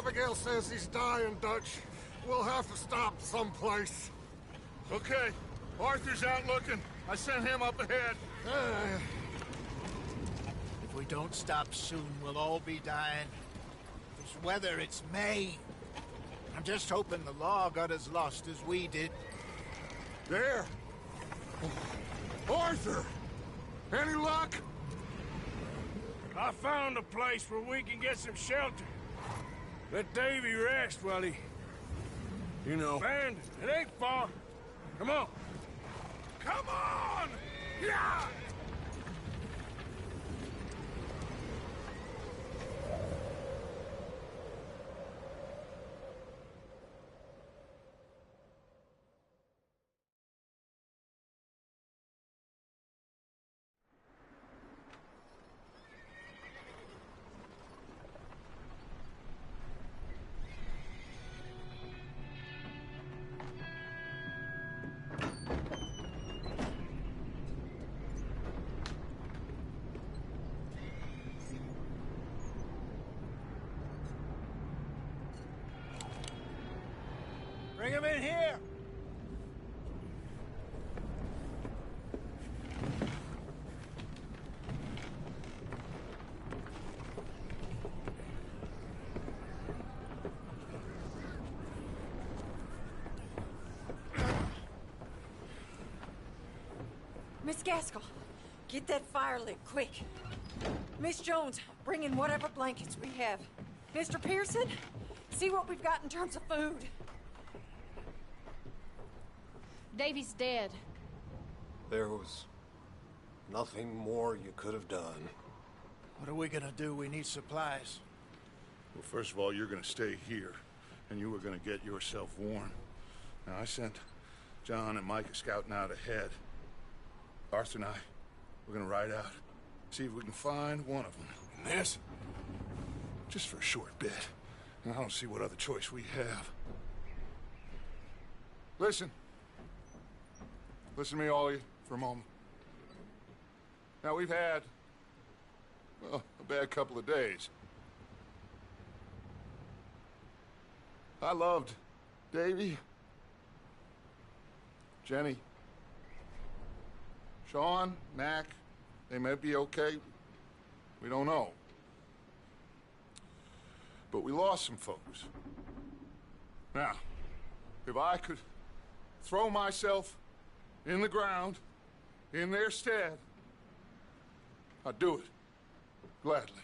Abigail says he's dying, Dutch. We'll have to stop someplace. Okay. Arthur's out looking. I sent him up ahead. If we don't stop soon, we'll all be dying. This weather, it's May. I'm just hoping the law got as lost as we did. There! Arthur! Any luck? I found a place where we can get some shelter. Let Davy rest while he... You know. Abandoned. It ain't far. Come on. Come on! Yeah! Bring him in here! Miss Gaskell, get that fire lit, quick. Miss Jones, bring in whatever blankets we have. Mr. Pearson, see what we've got in terms of food. Davy's dead. There was nothing more you could have done. What are we gonna do? We need supplies. Well, first of all, you're gonna stay here, and you were gonna get yourself warm. Now, I sent John and Micah scouting out ahead. Arthur and I, we're gonna ride out, see if we can find one of them. And this? Just for a short bit. And I don't see what other choice we have. Listen. Listen to me, all of you, for a moment. Now, we've had, well, a bad couple of days. I loved Davy, Jenny, Sean, Mac. They may be okay. We don't know. But we lost some folks. Now, if I could throw myself in the ground, in their stead, I'd do it, gladly.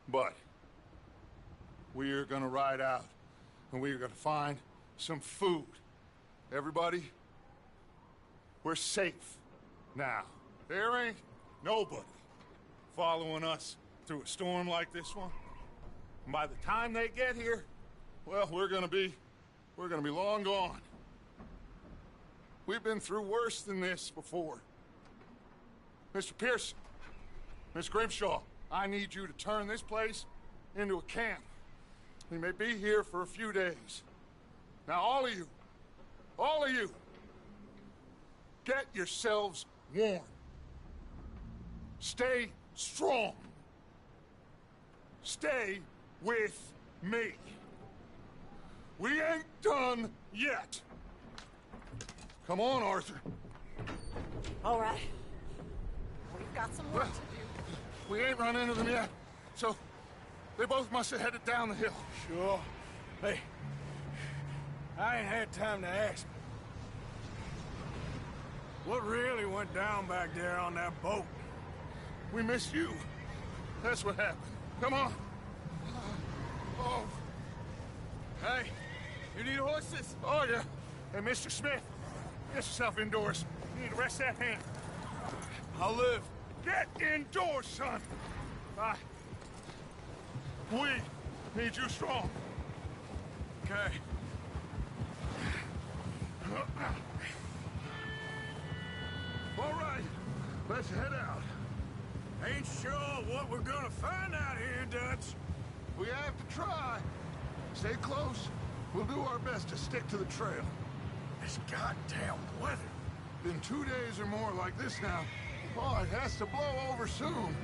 But we are gonna ride out, and we are gonna find some food. Everybody, we're safe now. There ain't nobody following us through a storm like this one. And by the time they get here, well, we're gonna be long gone. We've been through worse than this before. Mr. Pearson, Miss Grimshaw, I need you to turn this place into a camp. We may be here for a few days. Now, all of you, get yourselves warm. Stay strong. Stay with me. We ain't done yet. Come on, Arthur. All right. We've got some work to do. We ain't run into them yet, so they both must have headed down the hill. Sure. Hey, I ain't had time to ask. What really went down back there on that boat? We missed you. That's what happened. Come on. Oh. Hey, you need horses? Oh, yeah. Hey, Mr. Smith, get yourself indoors. You need to rest that hand. I'll live. Get indoors, son. We need you strong. Okay. All right, let's head out. Ain't sure what we're gonna find out here, Dutch. We have to try. Stay close. We'll do our best to stick to the trail. This goddamn weather. Been 2 days or more like this now. Oh, it has to blow over soon.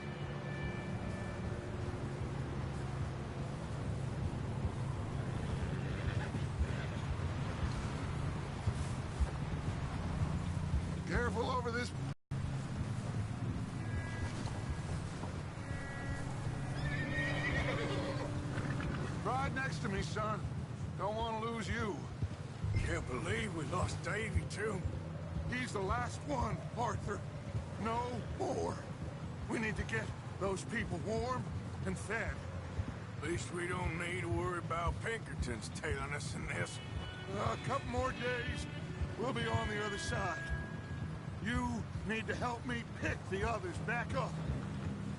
cover this. Ride next to me, son. Don't want to lose you. Can't believe we lost Davy, too. He's the last one, Arthur. No more. We need to get those people warm and fed. At least we don't need to worry about Pinkertons tailing us in this. A couple more days, we'll be on the other side. You need to help me pick the others back up.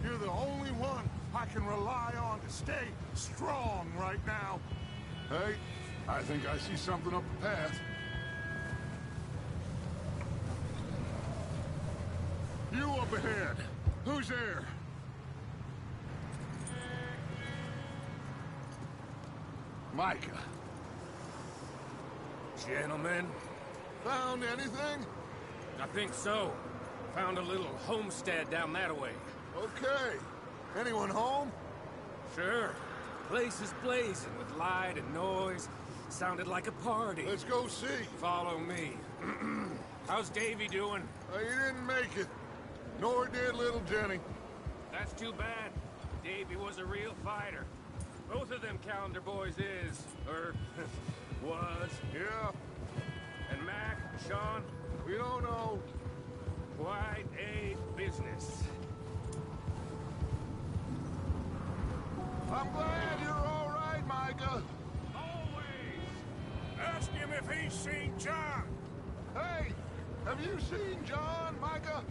You're the only one I can rely on to stay strong right now. Hey, I think I see something up the path. You up ahead. Who's there? Micah. Gentlemen, Found anything? I think so. Found a little homestead down that way. Okay. Anyone home? Sure. Place is blazing with light and noise. Sounded like a party. Let's go see. Follow me. How's Davy doing? He didn't make it. Nor did little Jenny. That's too bad. Davy was a real fighter. Both of them calendar boys is, or was. Yeah, And Mac, Sean, we don't know. quite a business. I'm glad you're all right, Micah. Always. Ask him if he's seen John. Hey, have you seen John, Micah?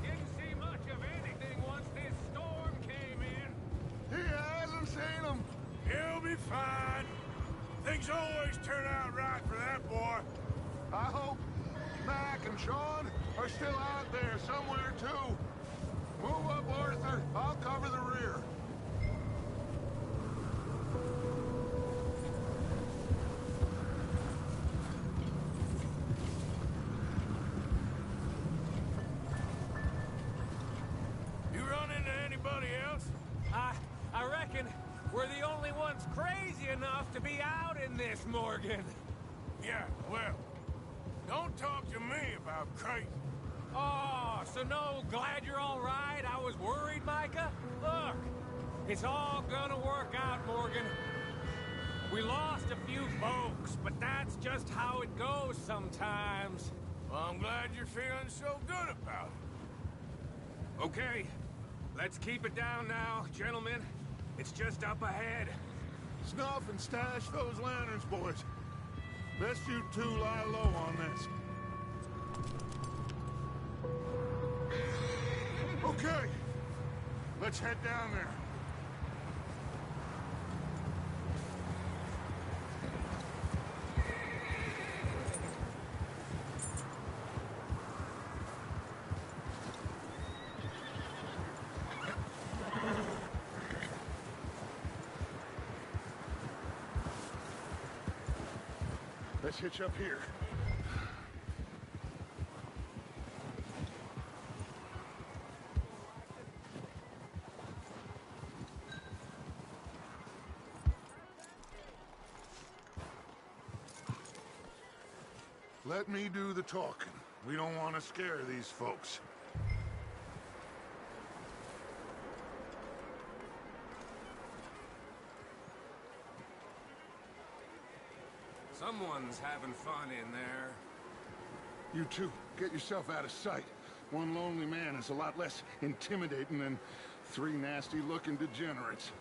Didn't see much of anything once this storm came in. He hasn't seen him. He'll be fine. Things always turn out right for that boy. I hope Mac and Sean are still out there somewhere, too. Move up, Arthur. I'll cover the rear. You run into anybody else? I reckon we're the only ones crazy enough to be out in this, Morgan. Yeah, well, don't talk to me about crazy. Oh, so no, glad you're all right. I was worried, Micah. Look, it's all gonna work out, Morgan. We lost a few folks, but that's just how it goes sometimes. Well, I'm glad you're feeling so good about it. Okay, let's keep it down now, gentlemen. It's just up ahead. Snuff and stash those lanterns, boys. Best you two lie low on this. Okay, let's head down there. Let's hitch up here. Let me do the talking. We don't want to scare these folks. Someone's having fun in there. You two, get yourself out of sight. One lonely man is a lot less intimidating than three nasty-looking degenerates.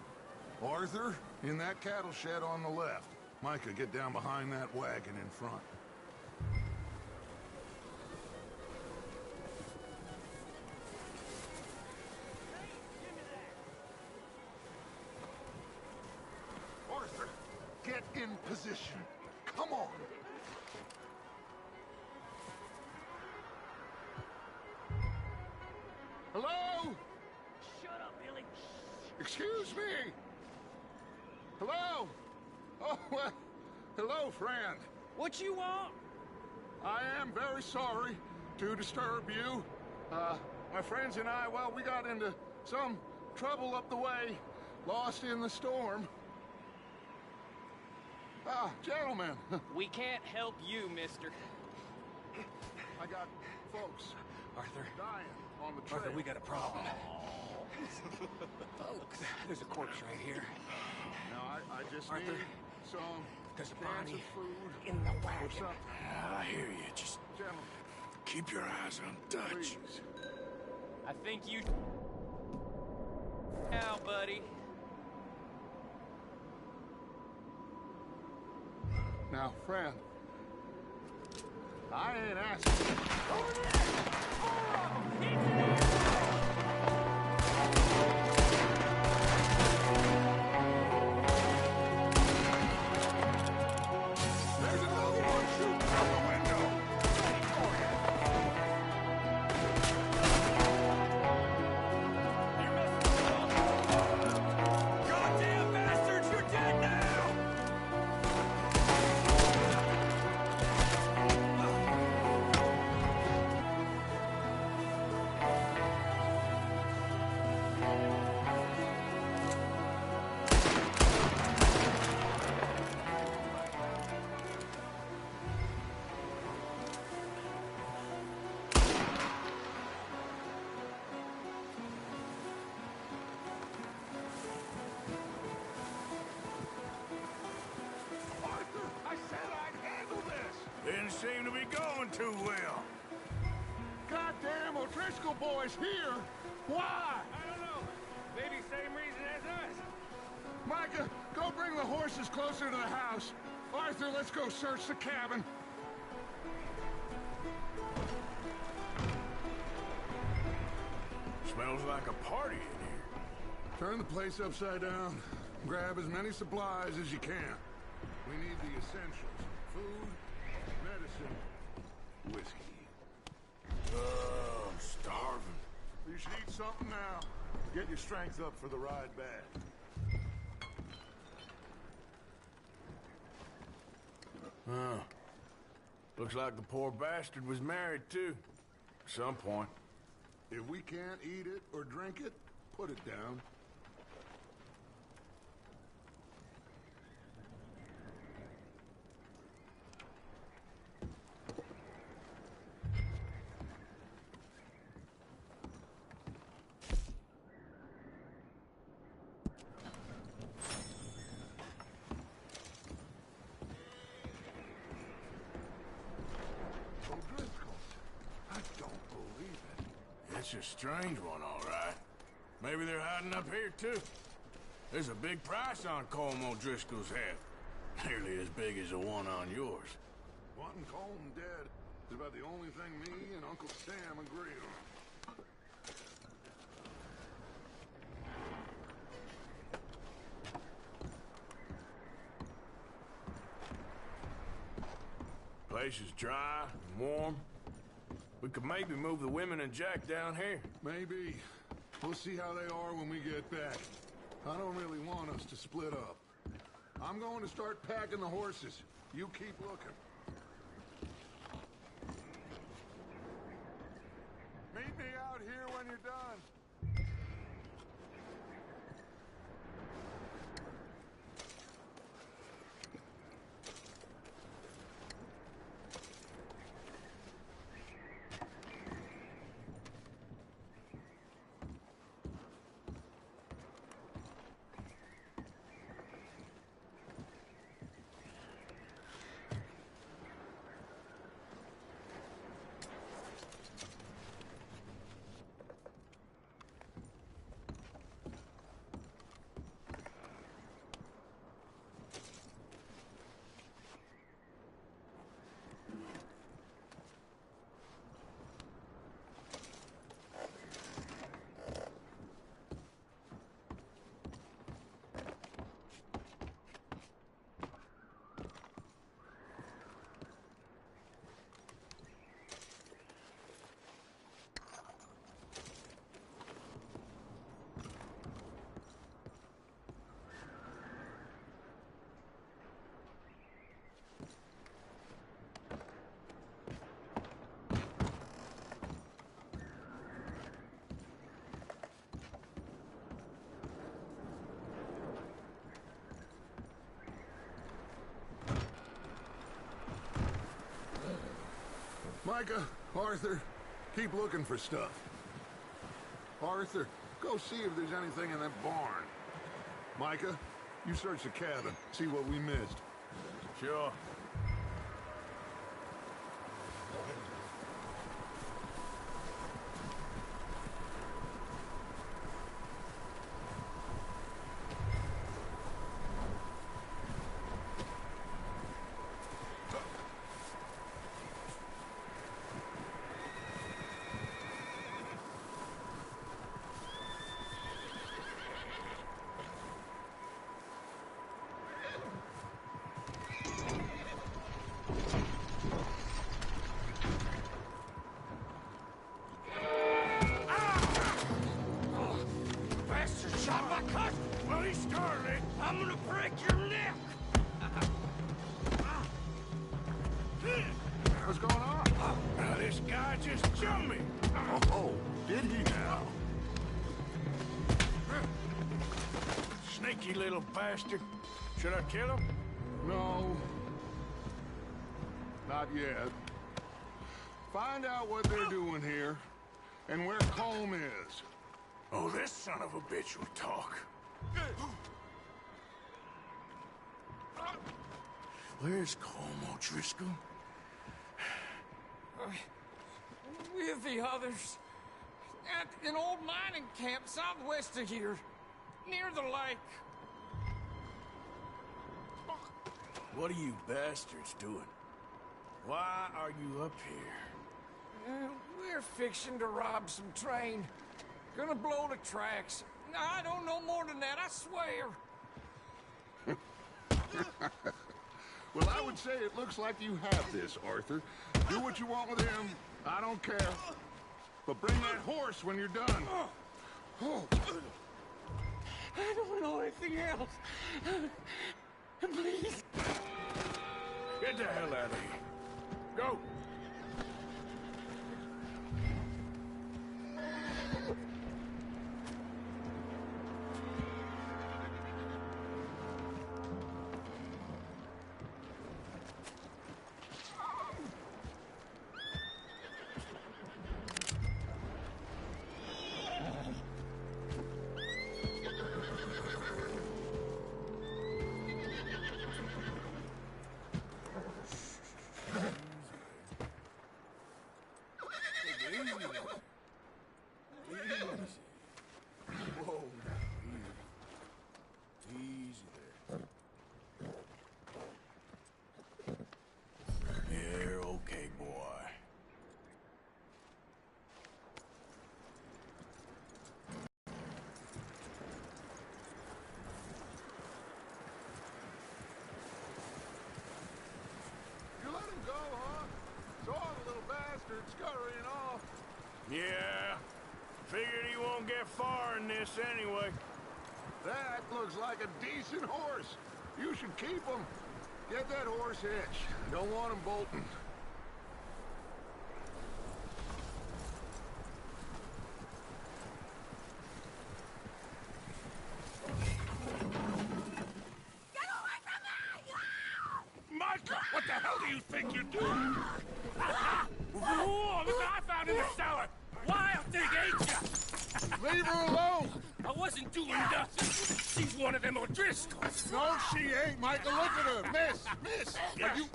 Arthur, in that cattle shed on the left. Micah, get down behind that wagon in front. Arthur, get in position. Come on. Hello? Shut up, Billy. Excuse me. Hello? Oh, well, hello, friend. What you want? I am very sorry to disturb you. My friends and I, well, we got into some trouble up the way, lost in the storm. Gentlemen, We can't help you, mister. I got folks Arthur, Dying on the trail. Arthur, we got a problem. Folks, there's a corpse right here. Now, I just Arthur, need some there's a cans body of food in the or wagon. something. I hear you. Just Gentlemen, keep your eyes on Dutch. please. I think you... Now, buddy. Now, friend, I ain't asking. Over there! There's another one shooting from the window. Goddamn bastards! You're dead now! Arthur, I said I'd handle this. Didn't seem to be going too well. Goddamn O'Driscoll boys here. Why? I don't know. Maybe same reason as us. Micah, go bring the horses closer to the house. Arthur, let's go search the cabin. Smells like a party in here. Turn the place upside down. Grab as many supplies as you can. We need the essentials. Food, medicine, whiskey. Oh, I'm starving. You should eat something now. Get your strength up for the ride back. Huh. Looks like the poor bastard was married, too. At some point. If we can't eat it or drink it, put it down. O'Driscoll, I don't believe it. It's a strange one, all right. Maybe they're hiding up here, too. There's a big price on Colm O'Driscoll's head. Nearly as big as the one on yours. Wanting Colm dead is about the only thing me and Uncle Sam agree on. Place is dry and warm. We could maybe move the women and Jack down here. Maybe. We'll see how they are when we get back. I don't really want us to split up. I'm going to start packing the horses. You keep looking. Meet me out here when you're done. Micah, Arthur, Keep looking for stuff. Arthur, go see if there's anything in that barn. Micah, you search the cabin, see what we missed. Sure. I'm gonna break your neck! What's going on? Now, this guy just jumped me. Oh, did he now? Sneaky little bastard. Should I kill him? No. Not yet. Find out what they're doing here, and where Colm is. Oh, this son of a bitch will talk. Where's Colm O'Driscoll? With the others. At an old mining camp southwest of here. Near the lake. What are you bastards doing? Why are you up here? We're fixing to rob some train. Gonna blow the tracks. I don't know more than that, I swear. Well, I would say it looks like you have this, Arthur. Do what you want with him. I don't care. But bring that horse when you're done. Oh. I don't know anything else. Please. Get the hell out of here. Go. Whoa. Easy there. You're okay, boy. You let him go, huh? Saw the little bastard scurrying off. Yeah. Figured he won't get far in this anyway. That looks like a decent horse. You should keep him. Get that horse hitched. Don't want him bolting. Get away from me! Micah, what the hell do you think you're doing? Whoa, look what I found in the cellar! Wild thing, ain't ya? Leave her alone! I wasn't doing nothing. She's one of them O'Driscolls. No, she ain't, Micah. Look at her. Miss! Miss! Are you...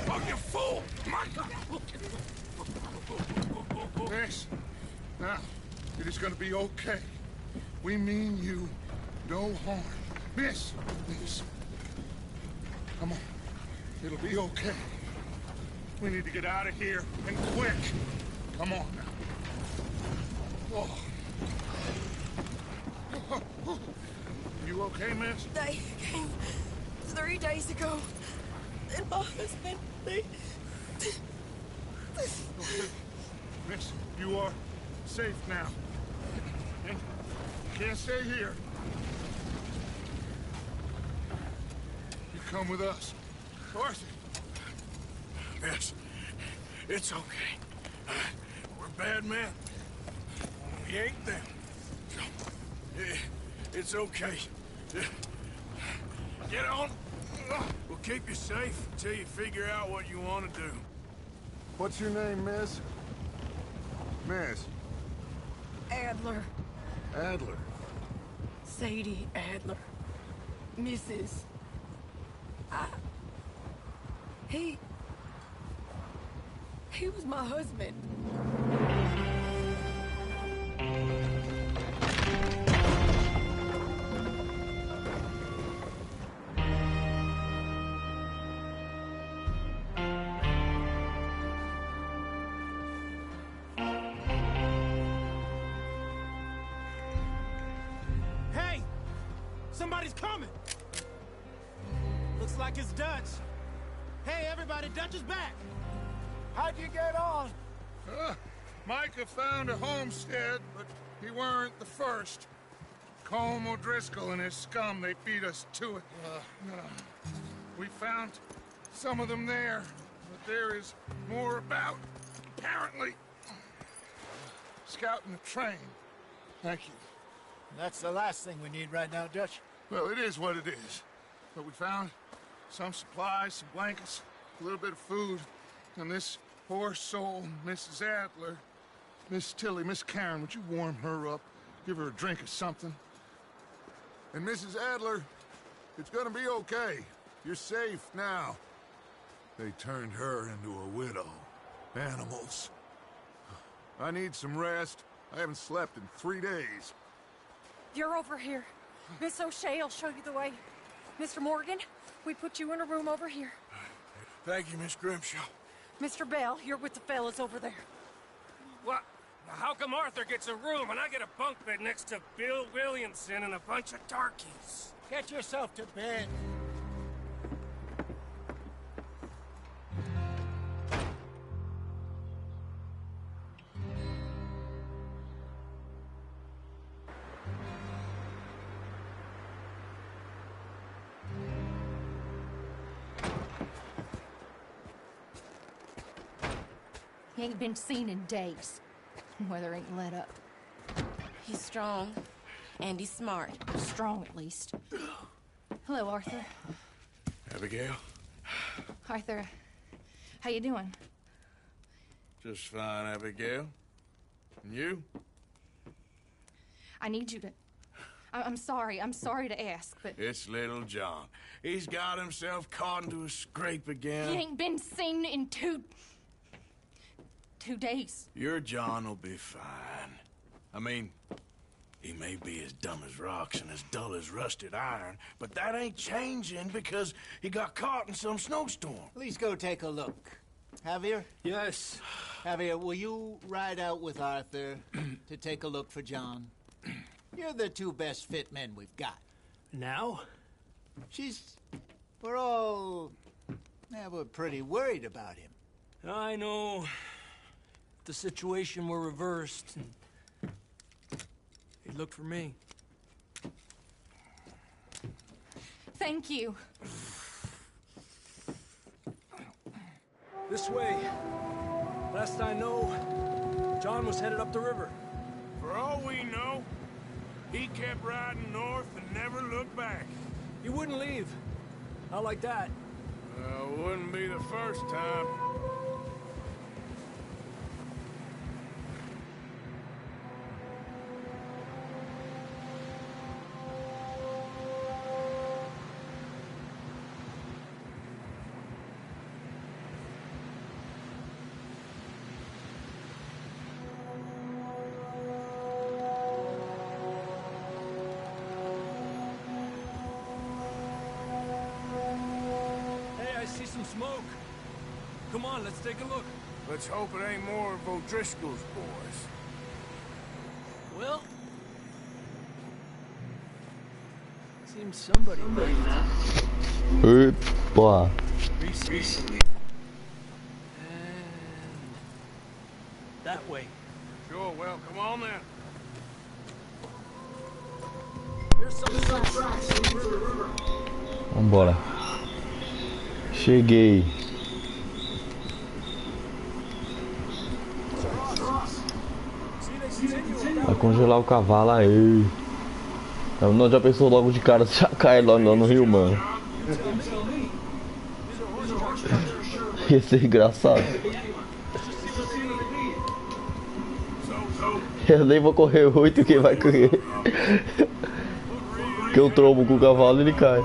Oh, you fool! Micah! Miss, now, it is gonna be okay. We mean you no harm. Miss! Miss. Come on. It'll be okay. We need to get out of here, and quick. Come on now. Oh. You okay, miss? They came 3 days ago. And my husband, they... Miss, you are safe now. And you can't stay here. You come with us. Arthur. Yes, it's okay. We're bad men. We ain't them. It's okay. Get on. We'll keep you safe until you figure out what you want to do. What's your name, miss? Miss. Adler. Adler. Sadie Adler. Mrs. He was my husband. Hey! Somebody's coming! Looks like it's Dutch. Hey, everybody, Dutch is back! How'd you get on? Micah found a homestead, but he weren't the first. Colm O'Driscoll and his scum, they beat us to it. We found some of them there, but there is more about, apparently. Scouting the train. Thank you. That's the last thing we need right now, Dutch. Well, it is what it is. But we found some supplies, some blankets, a little bit of food, and this poor soul, Mrs. Adler, Miss Tilly, Miss Karen, would you warm her up? Give her a drink or something? And Mrs. Adler, it's gonna be okay. You're safe now. They turned her into a widow. Animals. I need some rest. I haven't slept in 3 days. You're over here. Miss O'Shea will show you the way. Mr. Morgan, we put you in a room over here. Thank you, Miss Grimshaw. Mr. Bell, you're with the fellas over there. What? How come Arthur gets a room and I get a bunk bed next to Bill Williamson and a bunch of darkies? Get yourself to bed. He ain't been seen in days. Weather ain't let up. He's strong, and he's smart. Strong, at least. Hello, Arthur. Abigail? Arthur, how you doing? Just fine, Abigail. And you? I need you to... I'm sorry to ask, but... It's little John. He's got himself caught into a scrape again. He ain't been seen in 2 days. Your John will be fine. I mean, he may be as dumb as rocks and as dull as rusted iron, but that ain't changing because he got caught in some snowstorm. Please go take a look. Javier? Yes. Javier, will you ride out with Arthur to take a look for John? You're the 2 best fit men we've got. Now? We're all... we're pretty worried about him. I know. If the situation were reversed, he'd look for me. Thank you. This way. Last I know, John was headed up the river. For all we know, he kept riding north and never looked back. He wouldn't leave. Not like that. Wouldn't be the first time. Smoke. Come on, let's take a look. Let's hope it ain't more of O'Driscoll's boys. Well, seems somebody Opa. recently. And that way. Sure, well, come on then. There's some tracks in the river. Vambora. Cheguei. Vai congelar o cavalo aí. Não, já pensou logo de cara, já cai lá no rio, mano. Ia ser engraçado. Eu nem vou correr 8, quem vai correr? Que eu trombo com o cavalo e ele cai.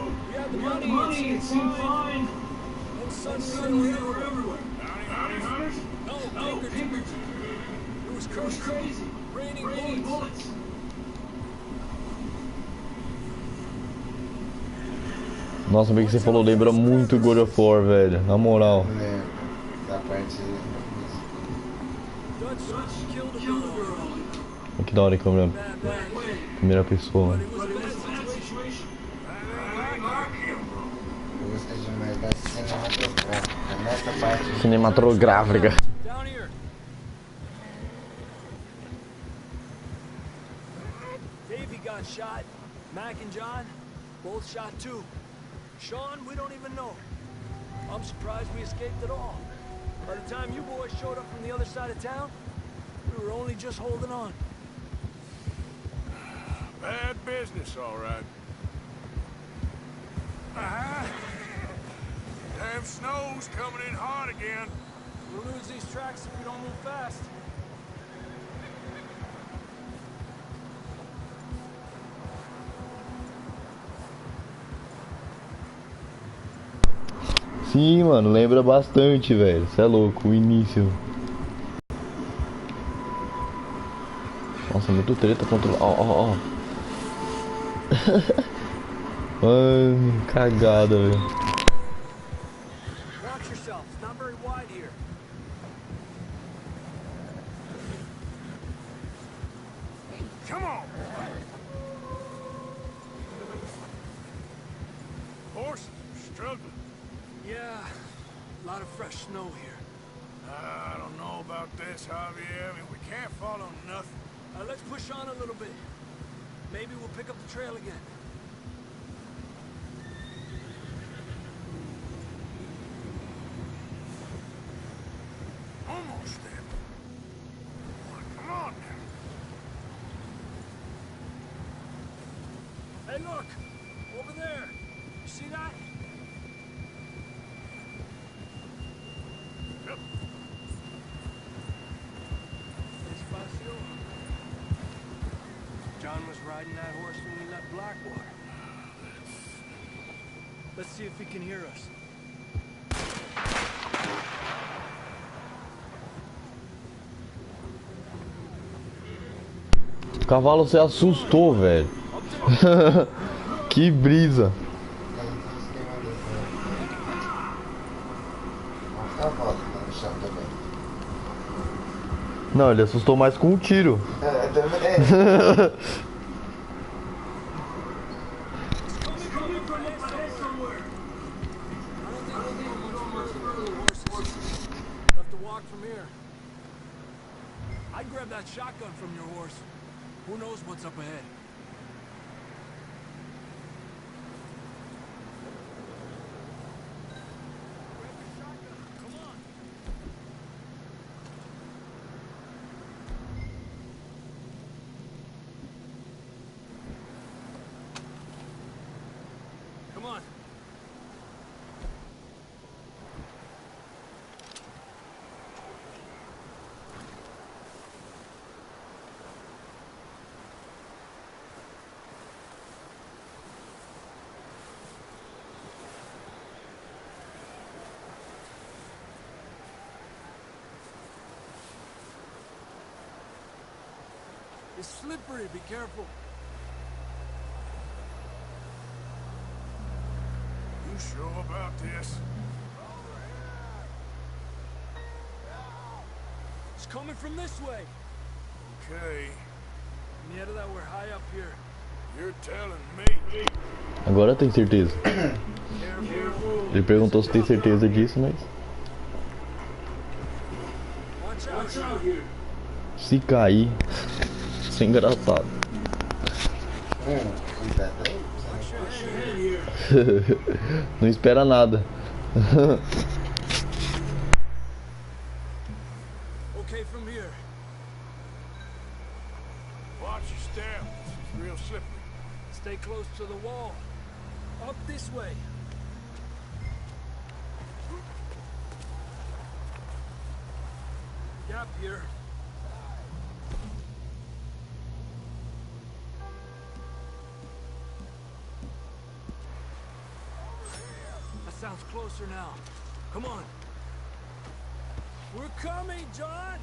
Nossa, bem que você falou, lembra muito God of War, velho. Na moral. Da parte. Que da hora que câmera. Primeira pessoa. Eu gostei demais da cinematográfica. Nessa parte. Cinematográfica. Davey got shot. Mac and John both shot too. Sean, we don't even know. I'm surprised we escaped at all. By the time you boys showed up from the other side of town, we were only just holding on. Bad business, all right. Damn snow's coming in hard again. We'll lose these tracks if we don't move fast. Sim, mano, lembra bastante, velho. Cê é louco, o início. Nossa, muito treta controlar. Ó. Mano, cagada, velho. Watch yourself. It's not very wide here. Come on. Horses struggling. Yeah, a lot of fresh snow here. I don't know about this, Javier. I mean, we can't follow nothing. Let's push on a little bit. Maybe we'll pick up the trail again. Almost there. Come on. Hey, look! Over there! You see that? Yep. John was riding that horse when we left Blackwater. Let's see if he can hear us. O cavalo se assustou, velho. Que brisa. Não, ele assustou mais com um tiro. I'd grab that shotgun from your horse. Who knows what's up ahead? Come on. It's slippery, be careful. You sure about this? It's coming from this way. Okay. Near that we're high up here. You're telling me. Agora tem certeza. Ele perguntou se tem certeza disso, mas... Se cair, isso é engraçado. Não espera nada. Okay, from here. Watch your step. It's real slippery. Stay close to the wall. Up this way. map here. That sounds closer now. Come on. We're coming, John!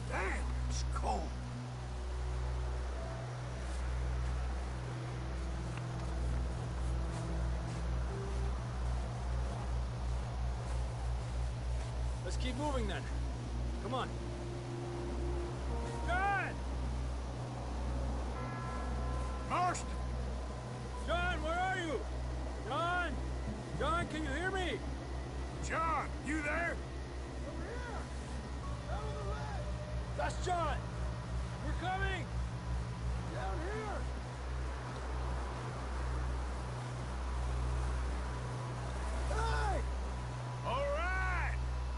Damn, it's cold. Let's keep moving then. Come on. John! Marston! John, where are you? John! John, can you hear me? John, you there? Over here! Out of the way! That's John! We're coming! Down here! Hey! All right!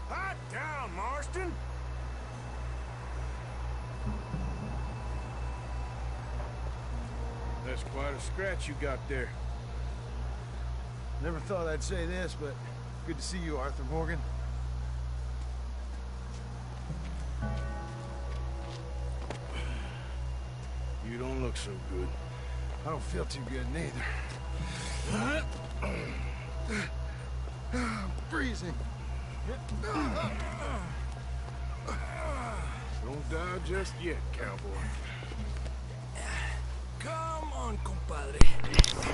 Hot down, Marston! That's quite a scratch you got there. Never thought I'd say this, but good to see you, Arthur Morgan. You don't look so good. I don't feel too good neither. I'm freezing. Don't die just yet, cowboy. Come on, compadre.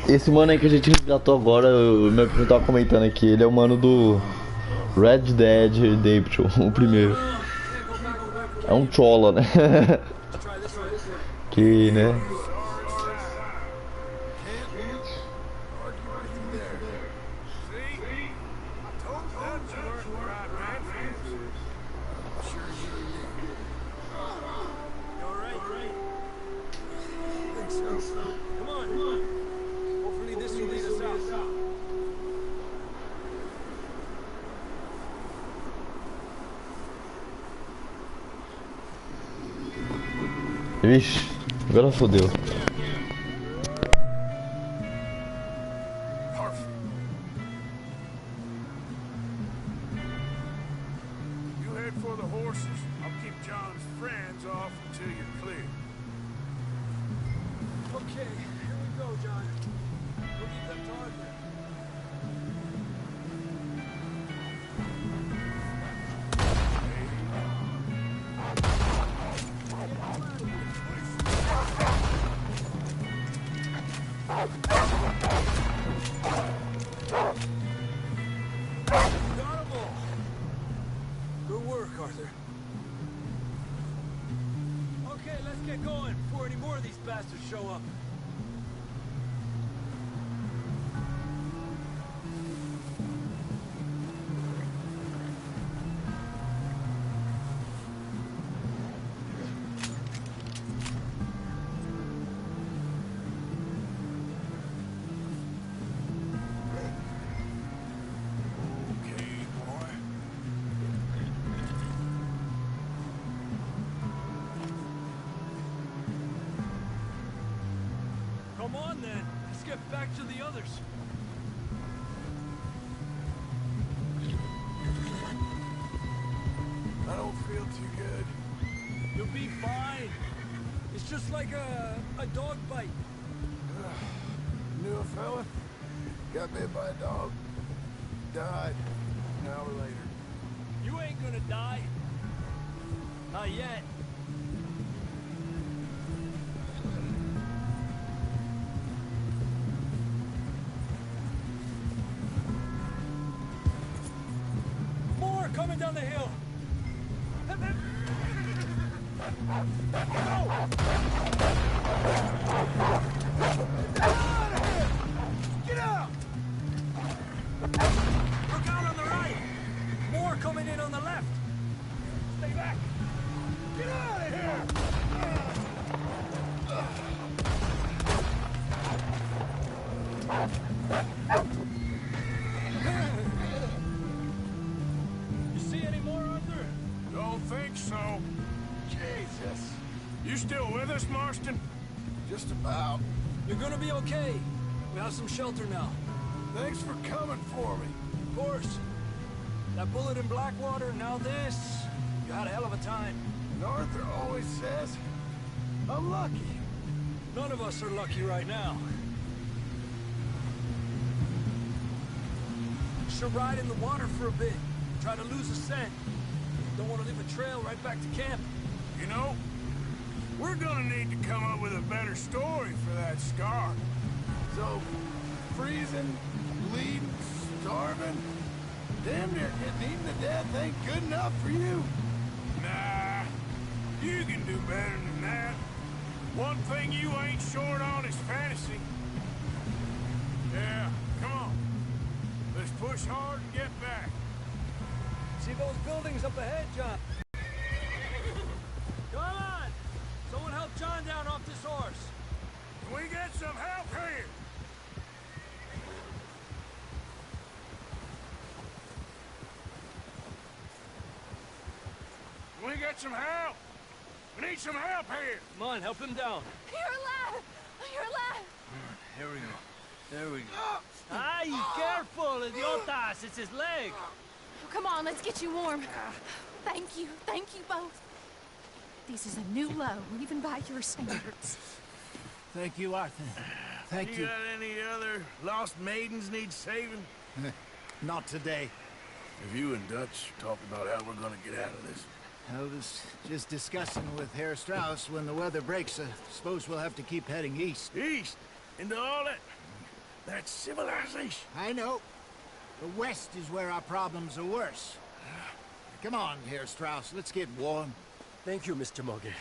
Esse mano aí que a gente resgatou agora, o meu primo tava comentando aqui, ele é o mano do Red Dead Redemption, o primeiro. É um chola, né? Que, né? Vixe, agora fodeu. You head for the horses. I'll keep John's friends off until you're clear. Okay, here we go, John. We'll leave them to Arthur. Good work, Arthur. Okay, let's get going before any more of these bastards show up. Come on then, let's get back to the others. I don't feel too good. You'll be fine. It's just like a dog bite. Knew a fella? Got bit by a dog. Died an hour later. You ain't gonna die. Not yet. More coming down the hill. Get out! Look out on the right. More coming in on the left. Stay back. Get out of here! You see any more, Arthur? Don't think so. Jesus. You still with us, Marston? Just about. You're gonna be okay. We have some shelter now. Thanks for coming for me. Of course. That bullet in Blackwater, now this. You had a hell of a time. And Arthur always says, I'm lucky. None of us are lucky right now. Should ride in the water for a bit. Try to lose a scent. Don't want to leave a trail right back to camp. You know, we're gonna need to come up with a better story for that scar. So, freezing, bleeding, starving, damn near getting eaten to death ain't good enough for you. Nah, you can do better than that. One thing you ain't short on is fantasy. Yeah, come on. Let's push hard and get back. See those buildings up ahead, John? Come on! Someone help John down off this horse. Can we get some help here? Can we get some help? We need some help here. Come on, help him down. You're alive! You're alive! Here we go. There we go. Ay, careful, idiotas! It's his leg. Oh, come on, let's get you warm. Thank you both. This is a new low, even by your standards. Thank you, Arthur. Thank you. You got any other lost maidens need saving? Not today. Have you and Dutch talked about how we're gonna get out of this? I was just discussing with Herr Strauss when the weather breaks. I suppose we'll have to keep heading east. East? Into all that civilization? I know. The west is where our problems are worse. Come on, Herr Strauss, let's get warm. Thank you, Mr. Morgan.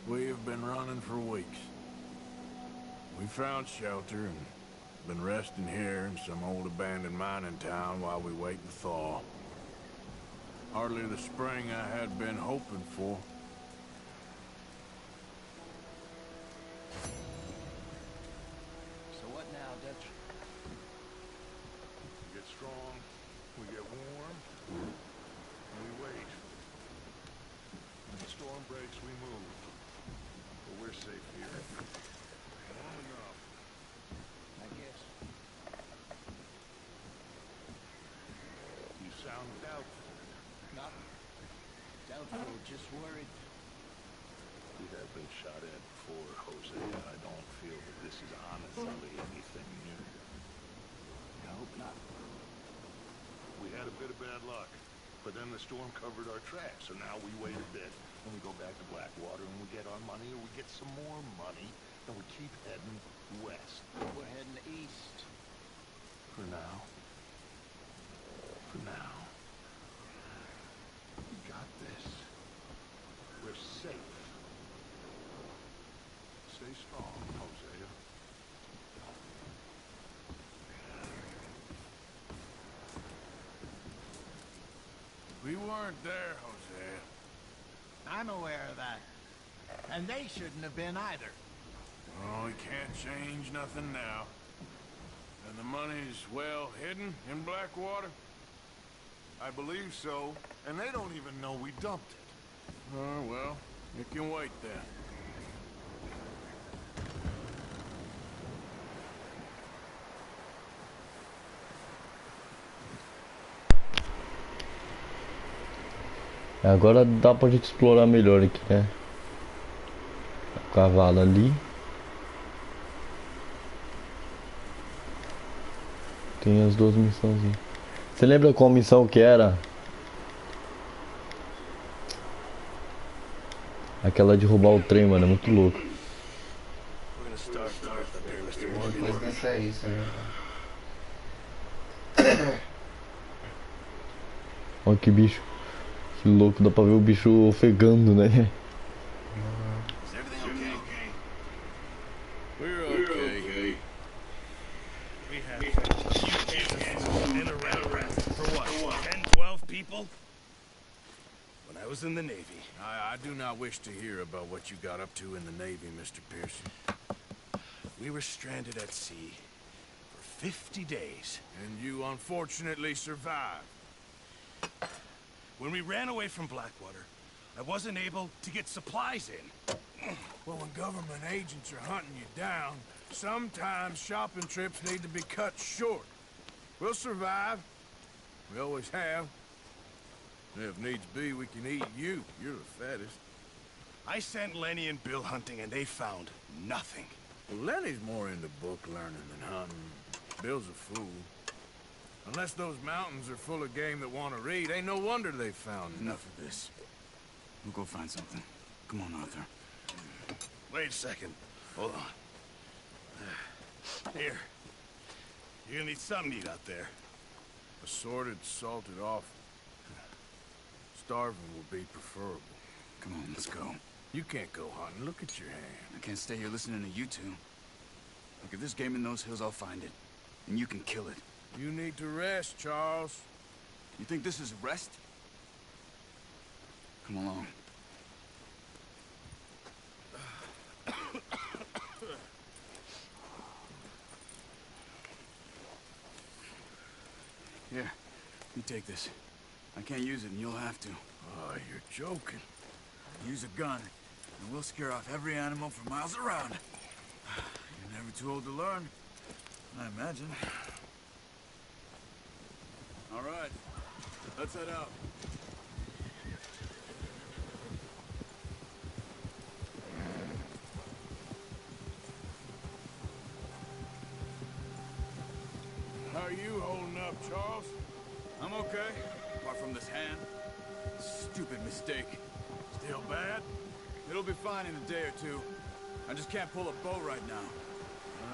We have been running for weeks. We found shelter and been resting here in some old abandoned mining town while we wait the thaw. Hardly the spring I had been hoping for. So what now, Dutch? We get strong, we get warm, and we wait. When the storm breaks, we move. But we're safe here. Long enough. I guess. You sound doubtful. Not doubtful, just worried. We have been shot at before, Jose. I don't feel that this is honestly anything new. I hope not. We had a bit of bad luck, but then the storm covered our tracks, so now we wait a bit, and we go back to Blackwater, and we get our money, or we get some more money, and we keep heading west. We're heading east. For now. For now. We got this. We're safe. Stay strong, Hosea. We weren't there, Hosea. I'm aware of that. And they shouldn't have been either. Oh, we can't change nothing now. And the money's well hidden in Blackwater? I believe so, and they don't even know we dumped it. Oh, well, it can wait then. Agora dá pra gente explorar melhor aqui, né? O cavalo ali. Tem as duas missãozinhas. Você lembra qual missão que era? Aquela de roubar o trem, mano, é muito louco. Depois dessa isso, né? Olha que bicho. Que louco, dá pra ver o bicho ofegando, né? In the Navy. I do not wish to hear about what you got up to in the Navy, Mr. Pearson. We were stranded at sea for 50 days. And you unfortunately survived. When we ran away from Blackwater, I wasn't able to get supplies in. Well, when government agents are hunting you down, sometimes shopping trips need to be cut short. We'll survive. We always have. If needs be, we can eat you. You're the fattest. I sent Lenny and Bill hunting, and they found nothing. Well, Lenny's more into book learning than hunting. Bill's a fool. Unless those mountains are full of game that want to read, ain't no wonder they found Enough of this. We'll go find something. Come on, Arthur. Wait a second. Hold on. Here. You're gonna need something to eat out there. Assorted, salted offal. Starving will be preferable. Come on, let's go. You can't go hunting. Look at your hand. I can't stay here listening to you two. Look, if there's game in those hills, I'll find it. And you can kill it. You need to rest, Charles. You think this is rest? Come along. Here, you take this. I can't use it, and you'll have to. Oh, you're joking. Use a gun, and we'll scare off every animal for miles around. You're never too old to learn, I imagine. All right, let's head out. How are you holding up, Charles? I'm okay, apart from this hand. Stupid mistake. Still bad? It'll be fine in a day or two. I just can't pull a bow right now.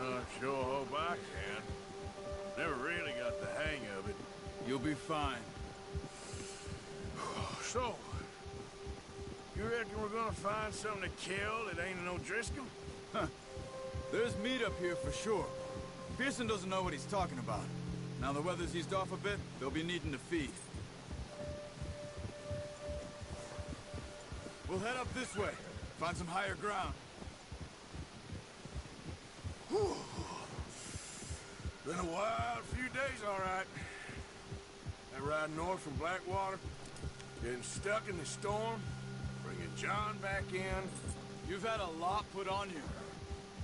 I sure hope I can. Never really got the hang of it. You'll be fine. So, you reckon we're gonna find something to kill that ain't no Driscoll? Huh. There's meat up here for sure. Pearson doesn't know what he's talking about. Now the weather's eased off a bit, they'll be needing to feed. We'll head up this way. Find some higher ground. Whew. Been a wild few days, all right. That ride north from Blackwater, getting stuck in the storm, bringing John back in. You've had a lot put on you.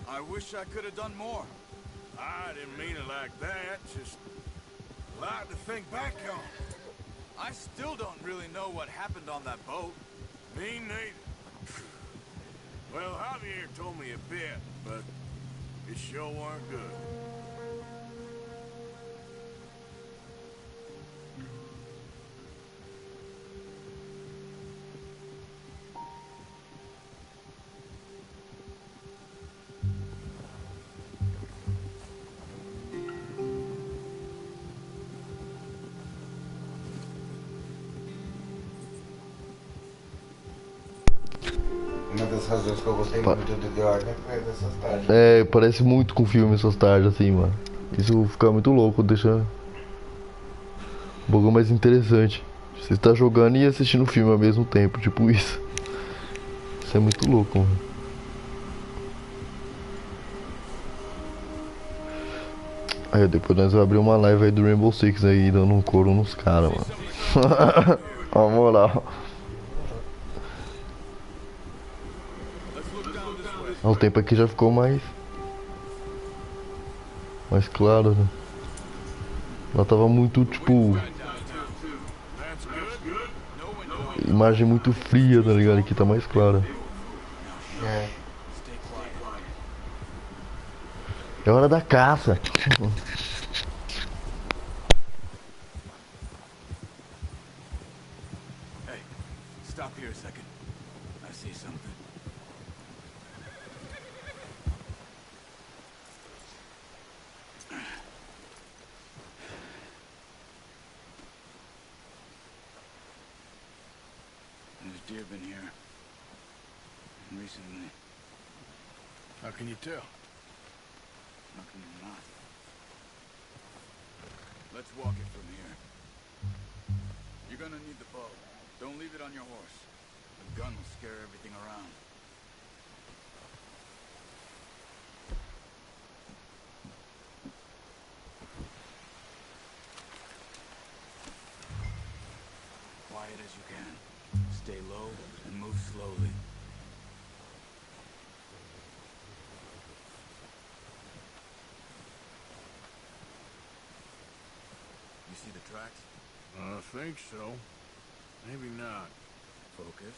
I wish I could have done more. I didn't mean it like that, just a lot to think back on. I still don't really know what happened on that boat. Me neither. Well, Javier told me a bit, but it sure weren't good. Uma das razões que eu gostei muito do The Order foi dessas tardes. É, parece muito com filme essas tardes assim, mano. Isso fica muito louco, deixa um pouco mais interessante. Você está jogando e assistindo o filme ao mesmo tempo, tipo isso. Isso é muito louco, mano. Aí depois nós vamos abrir uma live aí do Rainbow Six aí, dando um couro nos caras, mano. Ó, moral. O tempo aqui já ficou mais claro, né? Lá tava muito, tipo, imagem muito fria, tá ligado? Aqui tá mais clara. É hora da caça. Hey, stop here a second. I see something. There's deer been here recently. How can you tell? How can you not? Let's walk it from here. You're gonna need the bow. Don't leave it on your horse. The gun will scare everything around. you can. Stay low and move slowly. You see the tracks? I think so. Maybe not. Focus.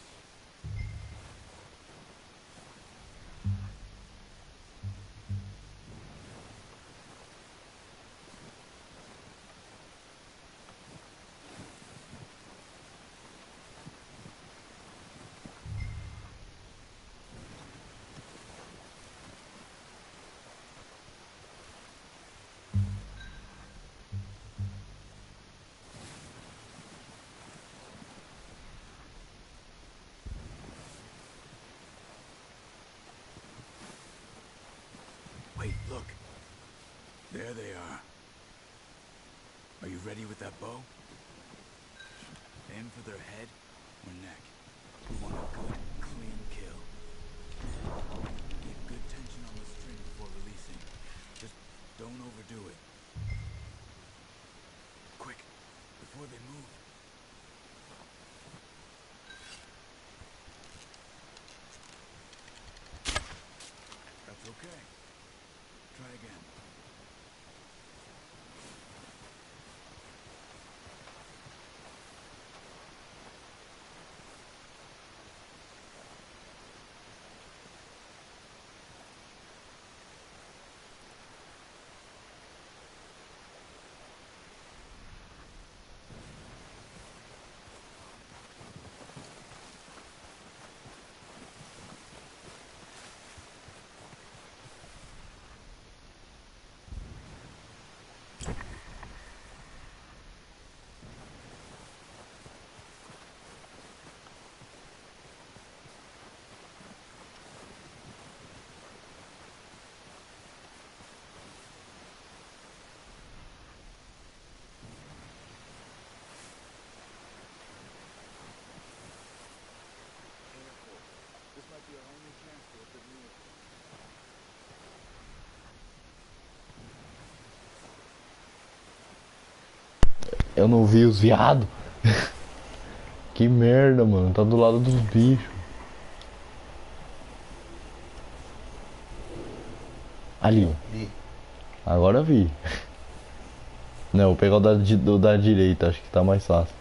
Wait, look. There they are. Are you ready with that bow? Aim for their head or neck. We want a good, clean kill. Keep good tension on the string before releasing. Just don't overdo it. Quick, before they move. That's okay. Try again. Eu não vi os viados. Que merda, mano. Tá do lado dos bichos. Ali. Agora eu vi. Não, vou pegar o da direita. Acho que tá mais fácil.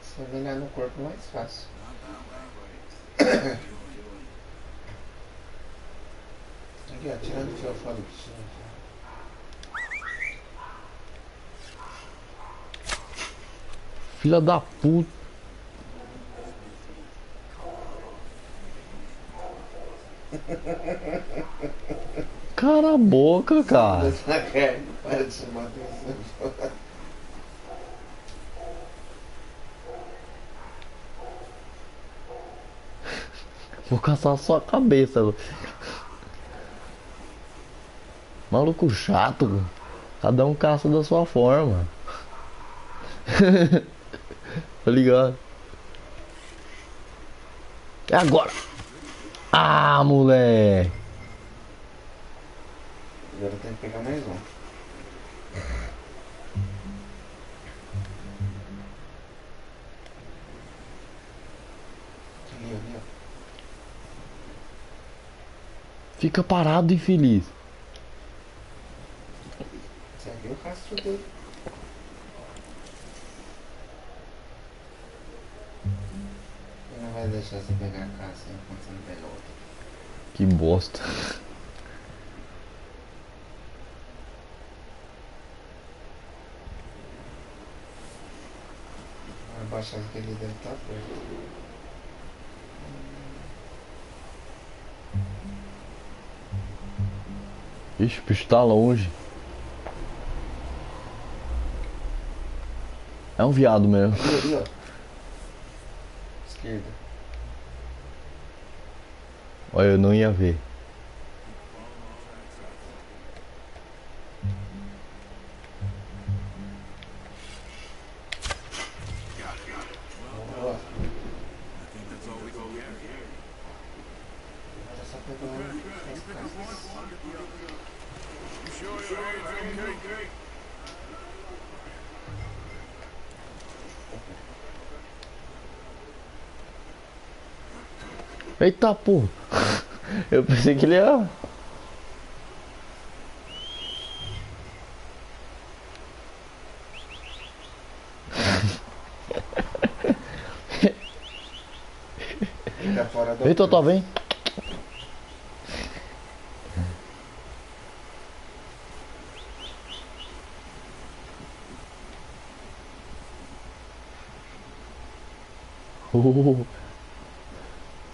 Se olhar no corpo é mais fácil. Aqui, ó, tirando o fiofó do bichinho. Filha da puta. Cala a boca, cara. Para de chamar atenção. Vou caçar a sua cabeça. Maluco chato. Cada um caça da sua forma. Tá ligado? É agora. Ah, moleque. Agora tem que pegar mais um. Ali, ó. Fica parado, infeliz. Segue o rastro dele. Ele não vai deixar você pegar a caça enquanto você não pega outra. Que bosta. Vai baixar que ele deve estar perto. Ixi, o bicho tá longe. É um viado mesmo. Ali, ó. Esquerda. Olha, eu não ia ver. Eita, pô. Eu pensei que ele ia... Vem, Totó, vem.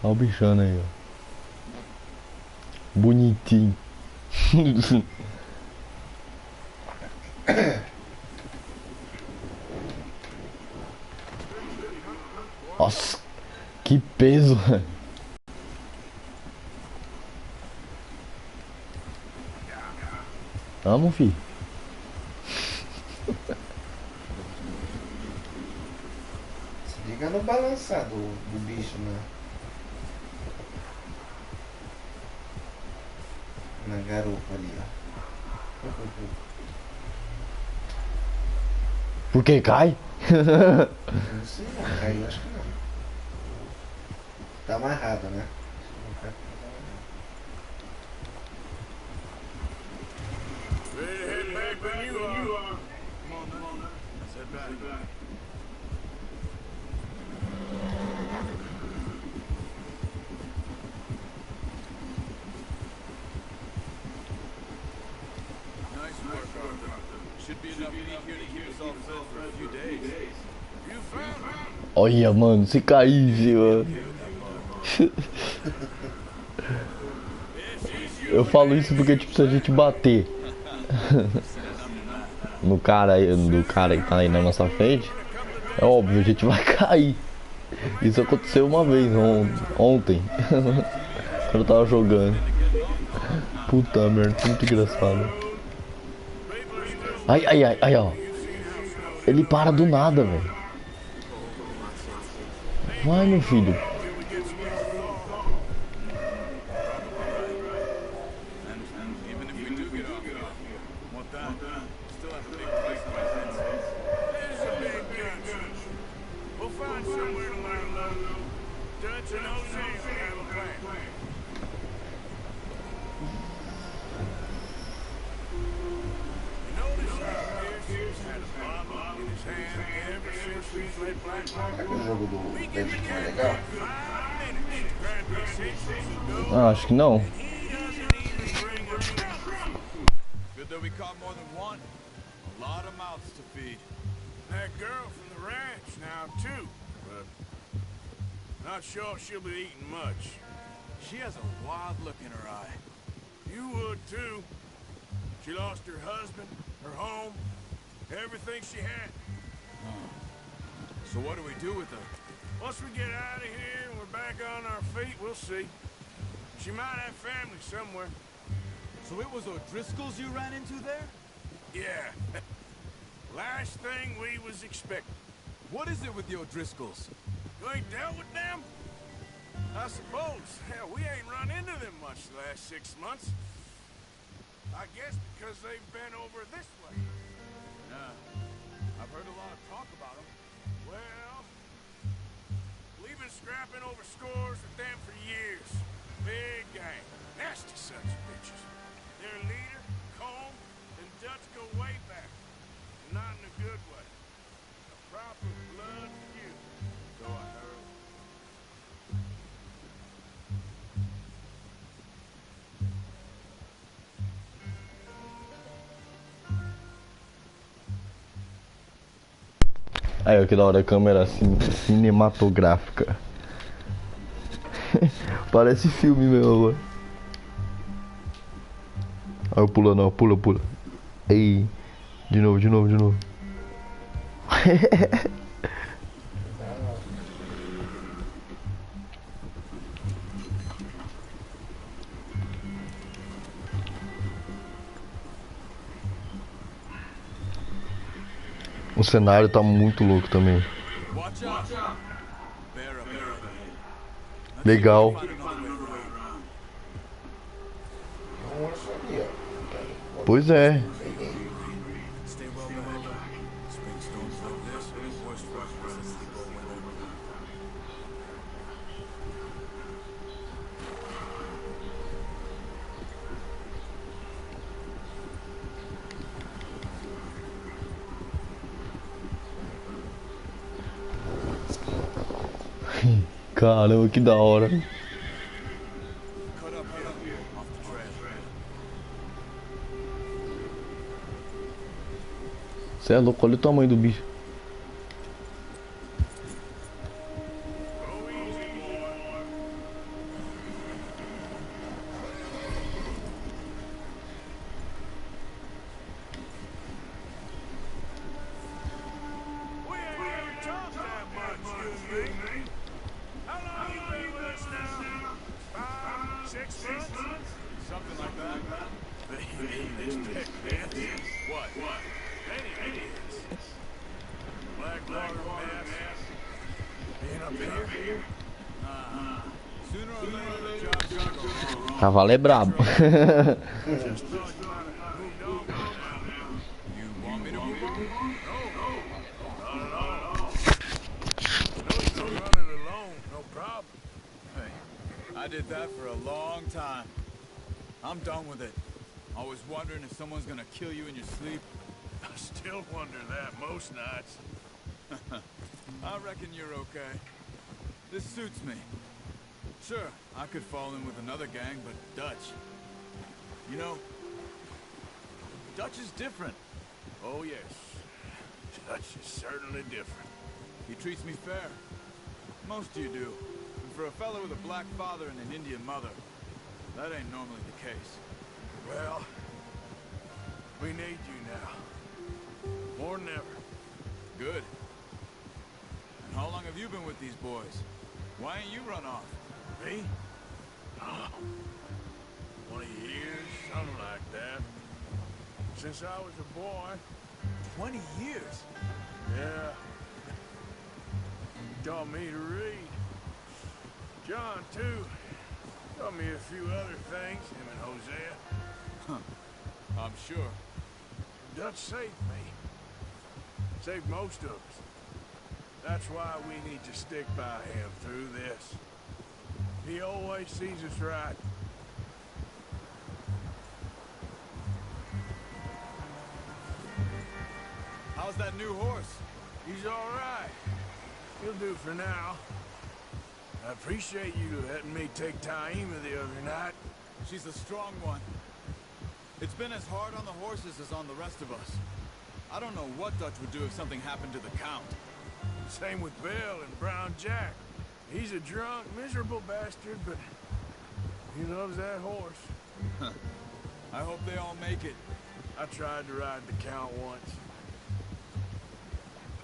Olha o bichano aí, ó. Bonitinho. Nossa, que peso. Vamos, filho. Se liga no balançar do bicho, né? Na garupa ali, ó. Por que cai? Não sei não, caiu, acho que não. Tá amarrado, né? Olha, mano, se caísse, mano. Eu falo isso porque, tipo, se a gente bater no cara que tá aí na nossa frente, é óbvio, a gente vai cair. Isso aconteceu uma vez, ontem, quando eu tava jogando. Puta merda, muito engraçado. Ai, ó. Ele para do nada, velho. Vai, meu filho. Aquele jogo do Verdade é legal? Ah, acho que não. Good that we caught more than one. A lot of mouths to feed. That girl from the ranch now, too. But not sure she'll be eating much. She has a wild look in her eye. You would, too. She lost her husband, her home, everything she had. So what do we do with her? Once we get out of here and we're back on our feet, we'll see. She might have family somewhere. So it was O'Driscoll's you ran into there? Yeah. Last thing we was expecting. What is it with the O'Driscolls? You ain't dealt with them? I suppose. Hell, we ain't run into them much the last 6 months. I guess because they've been over this way. Yeah. I've heard a lot of talk about them. Well, we've been scrapping over scores with them for years. Big gang. Nasty sons of bitches. Their leader, Colm, and Dutch go way back. Not in a good way. A proper blood feud. So I heard. Aí, ó, que da hora a câmera assim, cinematográfica. Parece filme meu agora. Aí eu pulando, ó, pula. Ei, de novo. O cenário tá muito louco também. Legal. Pois é. Caramba, que da hora. Você é louco, olha o tamanho do bicho. Cavalo é brabo. I did that for a long time. I'm done with it. Always wondering if someone's gonna kill you in your sleep. I still wonder that most nights. I reckon you're okay. This suits me. Sure, I could fall in with another gang, but Dutch... You know, Dutch is different. Oh, yes. Dutch is certainly different. He treats me fair. Most of you do. And for a fellow with a black father and an Indian mother, that ain't normally the case. Well, we need you now. More than ever. Good. And how long have you been with these boys? Why ain't you run off? Me? Oh, 20 years, something like that. Since I was a boy. 20 years? Yeah. He taught me to read. John, too. Taught me a few other things, him and Hosea. Huh. I'm sure. Dutch saved me. Saved most of us. That's why we need to stick by him through this. He always sees us right. How's that new horse? He's all right. He'll do for now. I appreciate you letting me take Taima the other night. She's a strong one. It's been as hard on the horses as on the rest of us. I don't know what Dutch would do if something happened to the Count. Same with Bill and Brown Jack. He's a drunk, miserable bastard, but he loves that horse. I hope they all make it. I tried to ride the Count once.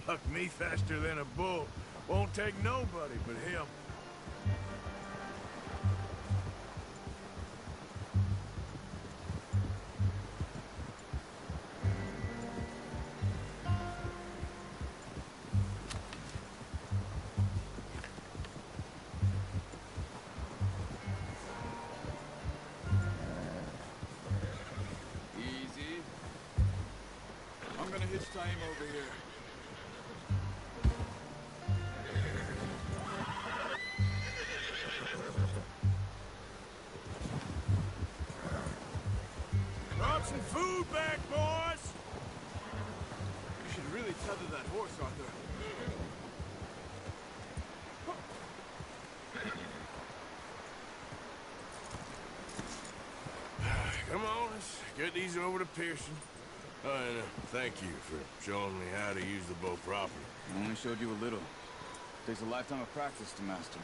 Bucked me faster than a bull. Won't take nobody but him. Easy. I'm gonna hitch Taima over here. Brought some food back, boys! You should really tether that horse, Arthur. Come on, let's get these over to Pearson. Oh, and thank you for showing me how to use the bow properly. I only showed you a little. Takes a lifetime of practice to master.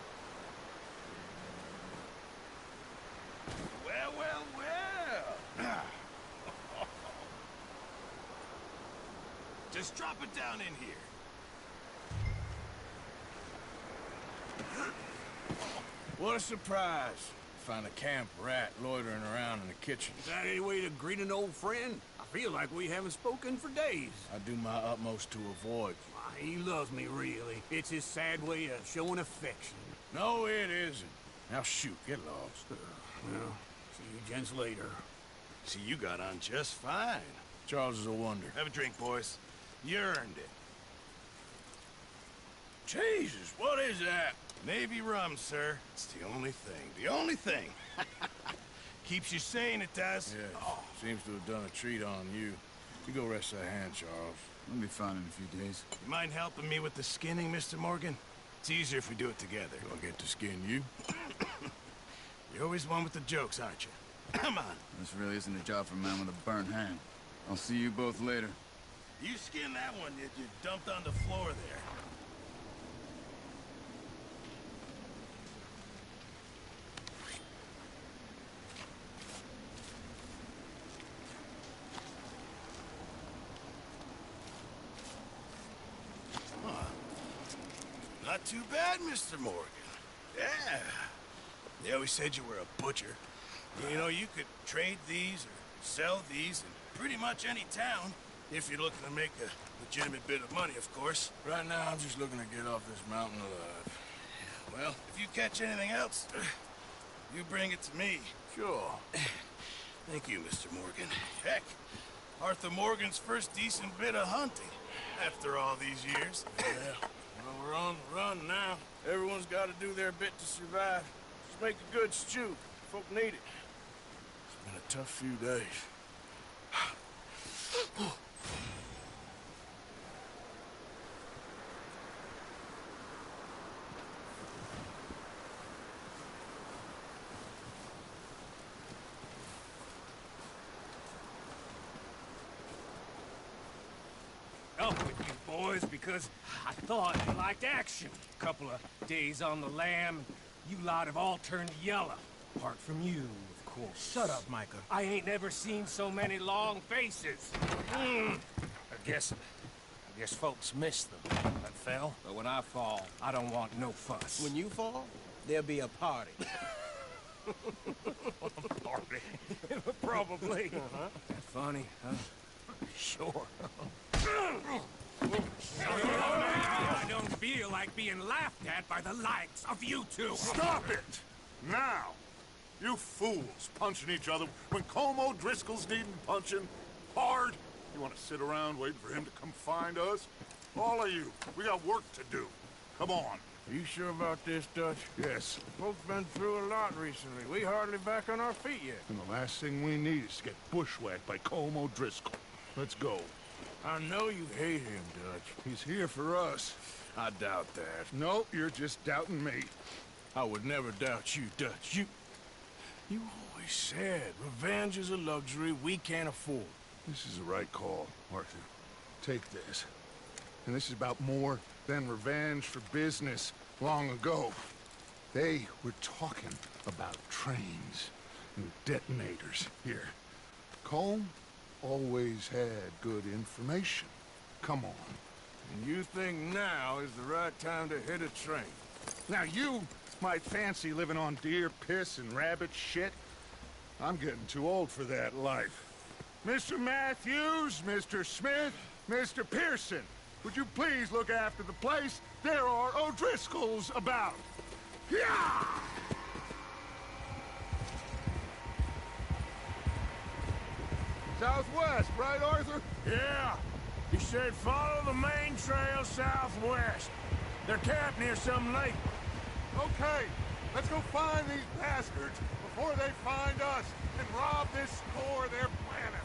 Well, well, well! Just drop it down in here. What a surprise. Find a camp rat loitering around in the kitchen. Is that any way to greet an old friend? I feel like we haven't spoken for days. I do my utmost to avoid. He loves me, really. It's his sad way of showing affection. No, it isn't. Now shoot, get lost. Well, see you gents later. See, you got on just fine. Charles is a wonder. Have a drink, boys. You earned it. Jesus, what is that? Navy rum, sir. It's the only thing. The only thing. Keeps you sane, it does. Yeah, seems to have done a treat on you. You go rest that hand, Charles. I'll be fine in a few days. You mind helping me with the skinning, Mr. Morgan? It's easier if we do it together. Do I get to skin you? You're always one with the jokes, aren't you? Come on. This really isn't a job for a man with a burnt hand. I'll see you both later. You skinned that one that you dumped on the floor there. Not too bad, Mr. Morgan. Yeah. They always said you were a butcher. You know, you could trade these or sell these in pretty much any town, if you're looking to make a legitimate bit of money, of course. Right now, I'm just looking to get off this mountain alive. Well, if you catch anything else, you bring it to me. Sure. Thank you, Mr. Morgan. Heck, Arthur Morgan's first decent bit of hunting after all these years. Yeah. Well, we're on the run now. Everyone's got to do their bit to survive. Just make a good stew. Folk need it. It's been a tough few days. Up with you boys because I thought you liked action. Couple of days on the lam, you lot have all turned yellow. Apart from you, of course. Shut up, Micah. I ain't never seen so many long faces. I guess folks miss them. I fell, but when I fall, I don't want no fuss. When you fall, there'll be a party. Party? Probably. Funny, huh? Sure. I don't feel like being laughed at by the likes of you two. Stop it! Now! You fools punching each other when Como Driscoll's needing punching hard. You want to sit around waiting for him to come find us? All of you, we got work to do. Come on. Are you sure about this, Dutch? Yes. Folks been through a lot recently. We hardly back on our feet yet. And the last thing we need is to get bushwhacked by Como Driscoll. Let's go. I know you hate him, Dutch. He's here for us. I doubt that. No, you're just doubting me. I would never doubt you, Dutch. You always said revenge is a luxury we can't afford. This is the right call, Arthur. Take this. And this is about more than revenge for business long ago. They were talking about trains and detonators here. Colm always had good information. Come on. And you think now is the right time to hit a train? Now you might fancy living on deer piss and rabbit shit. I'm getting too old for that life. Mr. Matthews, Mr. Smith, Mr. Pearson, would you please look after the place? There are O'Driscolls about. Yeah! Southwest, right, Arthur? Yeah. He said follow the main trail southwest. They're camped near some lake. Okay, let's go find these bastards before they find us and rob this store of their planet.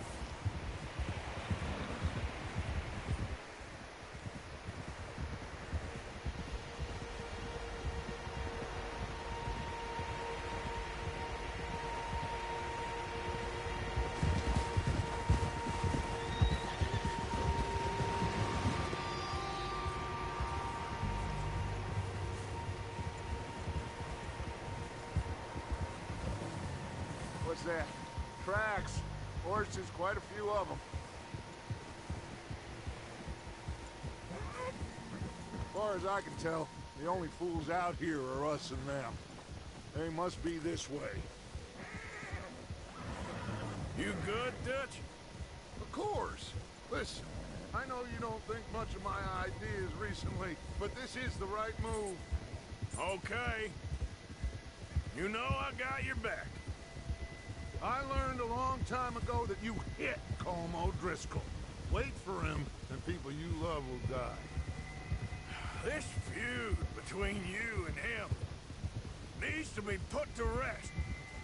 What's that? Tracks. Horses, quite a few of them. As far as I can tell, the only fools out here are us and them. They must be this way. You good, Dutch? Of course. Listen, I know you don't think much of my ideas recently, but this is the right move. Okay. You know I got your back. I learned a long time ago that you hit Colm O'Driscoll. Wait for him, and people you love will die. This feud between you and him needs to be put to rest,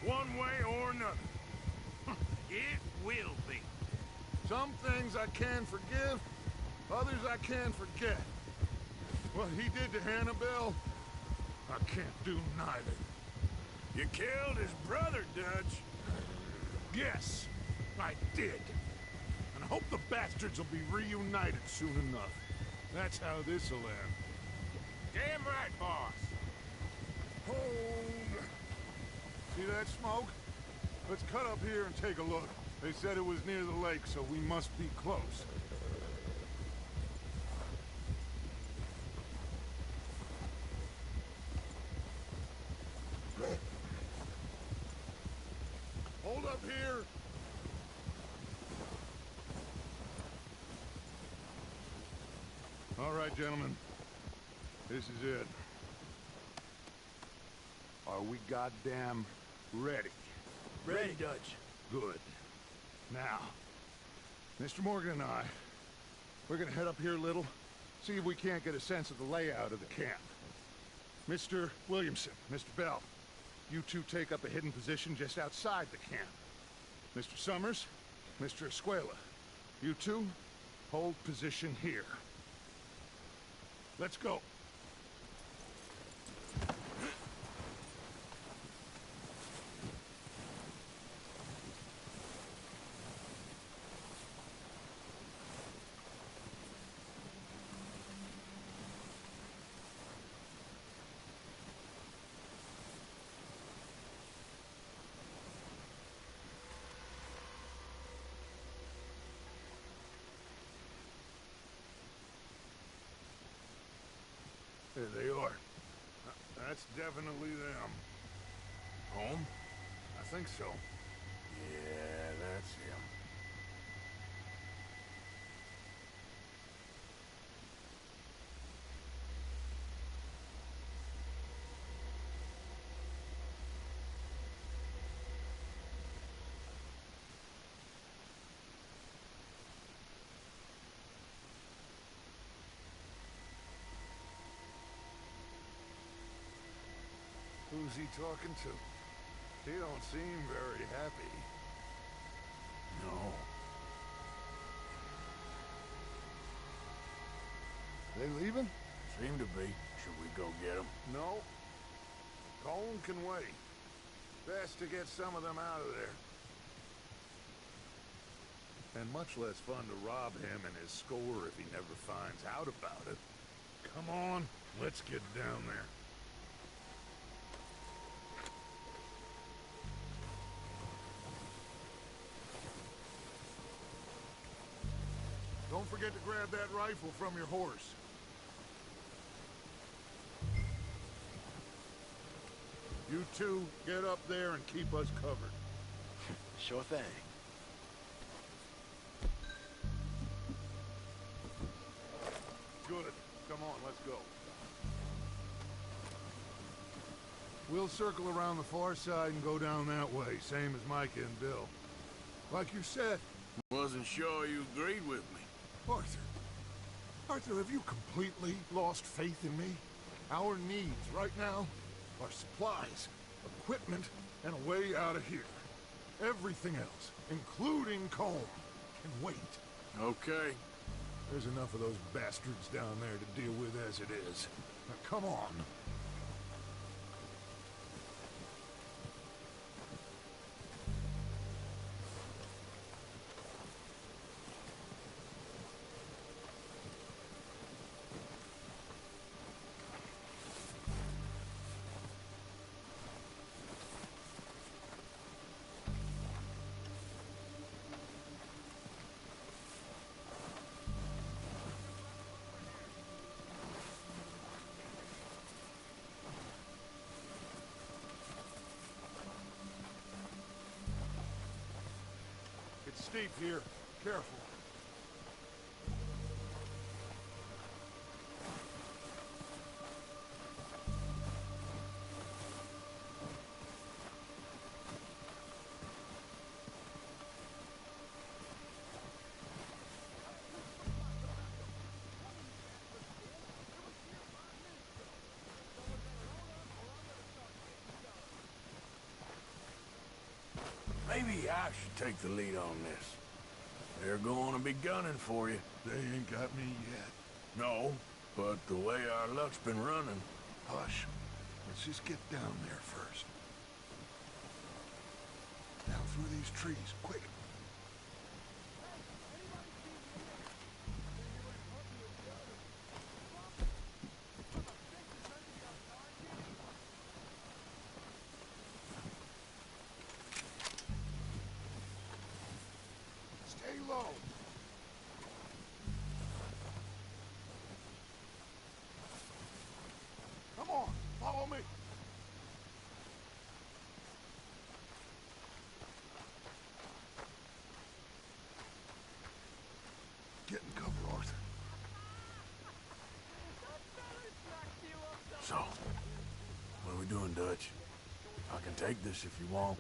one way or another. It will be. Some things I can forgive, others I can forget. What he did to Annabelle, I can't do neither. You killed his brother, Dutch. Yes, I did. And I hope the bastards will be reunited soon enough. That's how this'll end. Damn right, boss. Hold. See that smoke? Let's cut up here and take a look. They said it was near the lake, so we must be close. Hold up here. All right, gentlemen. This is it. Are we goddamn ready? Ready, Dutch. Good. Now, Mr. Morgan and I, we're gonna head up here a little, see if we can't get a sense of the layout of the camp. Mr. Williamson, Mr. Bell, you two take up a hidden position just outside the camp. Mr. Summers, Mr. Escuela, you two hold position here. Let's go. There they are. That's definitely them. Home? I think so. Yeah, that's him. Who's he talking to? He don't seem very happy. No. They leaving? Seem to be. Should we go get them? No. Colin can wait. Best to get some of them out of there. And much less fun to rob him and his score if he never finds out about it. Come on, let's get down there. Don't forget to grab that rifle from your horse. You two, get up there and keep us covered. Sure thing. Good. Come on, let's go. We'll circle around the far side and go down that way, same as Micah and Bill. Like you said. Wasn't sure you agreed with me. Arthur, have you completely lost faith in me? Our needs right now are supplies, equipment, and a way out of here. Everything else, including Colm, can wait. Okay. There's enough of those bastards down there to deal with as it is. Now, come on. It's steep here. Careful. Maybe I should take the lead on this. They're going to be gunning for you. They ain't got me yet. No, But the way our luck's been running... Hush. Let's just get down there first. Down through these trees, quick. Stay low. Come on, follow me. Get in cover, Arthur. So, what are we doing, Dutch? I can take this if you want.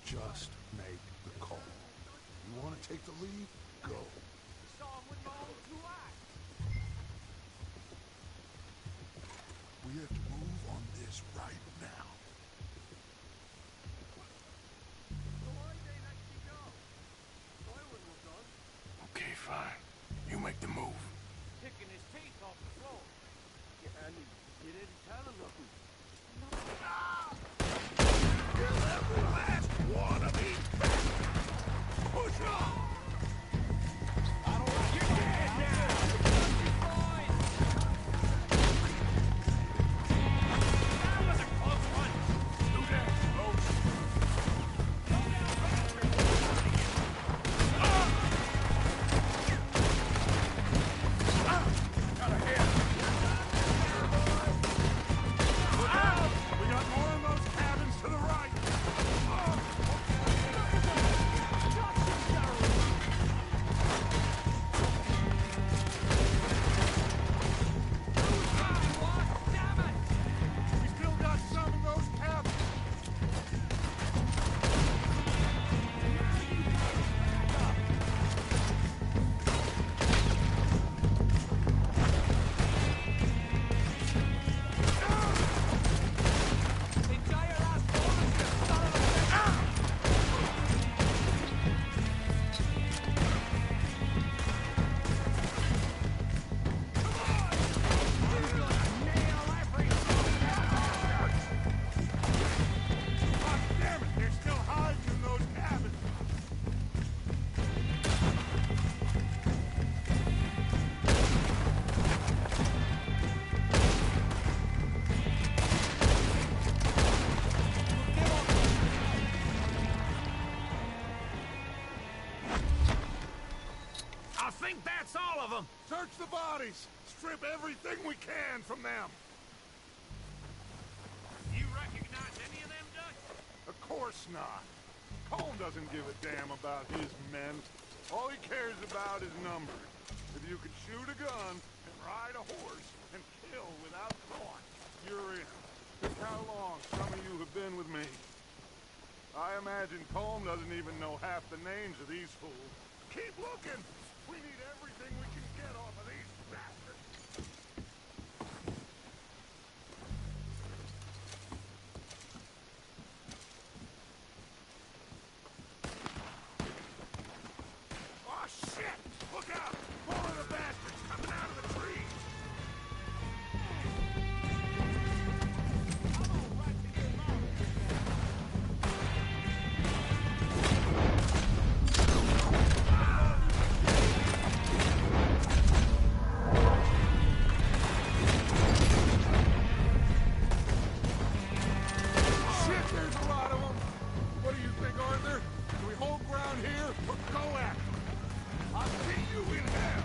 Just make the call. You want to take the lead? Go. We have to move on this right now. Okay, fine. You make the move. Kicking his teeth off the floor. Yeah, and you didn't tell him nothing. Kill every last one of these bastards! Push on! I don't want you dead now! That was a close one! Do that, folks! Got a head! Look out! We got more of those cabins to the right! We still got some of those cabins! God damn it, they're still hiding in those cabins! I think that's all of them! Search the bodies! Strip everything we can from them! You recognize any of them, Dutch? Of course not. Colm doesn't give a damn about his men. All he cares about is numbers. If you can shoot a gun and ride a horse and kill without thought, you're in. Look how long some of you have been with me. I imagine Colm doesn't even know half the names of these fools. Keep looking! We need everything we can get off of these bastards! Oh, shit! Look out! More of the bastards coming out of the trees! Shit, there's a lot of them! What do you think, Arthur? Do we hold ground here or go at them? I'll see you in hell!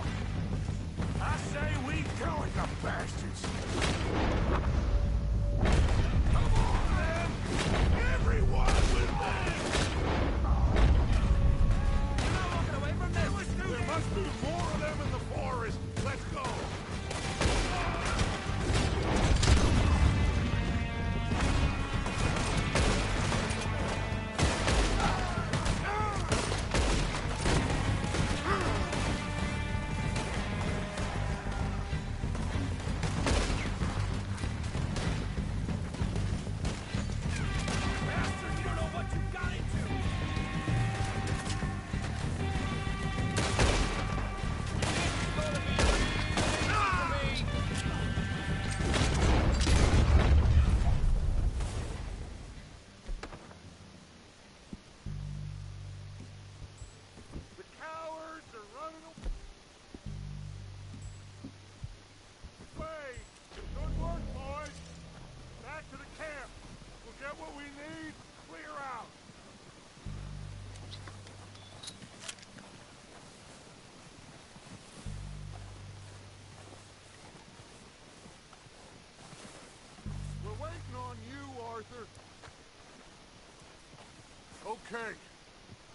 I say we go at the bastards. Come on, then! Everyone with me! You're not walking away from them! There must be more of them in the forest! Let's go! Bastard, you don't know what you got into! Okay.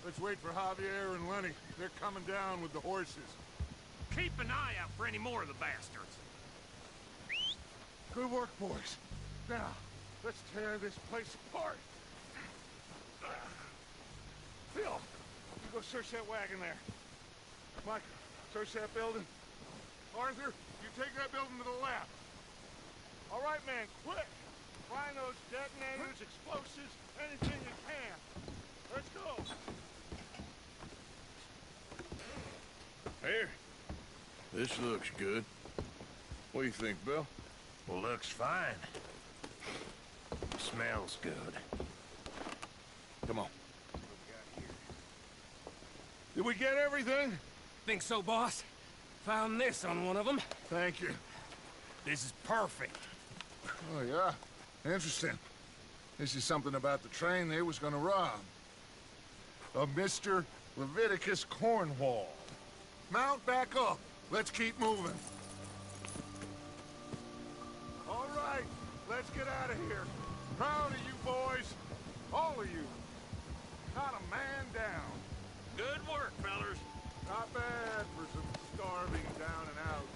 Let's wait for Javier and Lenny. They're coming down with the horses. Keep an eye out for any more of the bastards. Good work, boys. Now, let's tear this place apart. Phil, you go search that wagon there. Mike, search that building. Arthur, you take that building to the left. All right, man, quick. Find those detonators, explosives, anything you can. Let's go. Here. This looks good. What do you think, Bill? Well, looks fine. Smells good. Come on. Did we get everything? Think so, boss. Found this on one of them. Thank you. This is perfect. Oh, yeah? Interesting. This is something about the train they was gonna rob. A Mr. Leviticus Cornwall. Mount back up. Let's keep moving. All right, let's get out of here. Proud of you boys. All of you. Not a man down. Good work, fellers. Not bad for some starving down and out.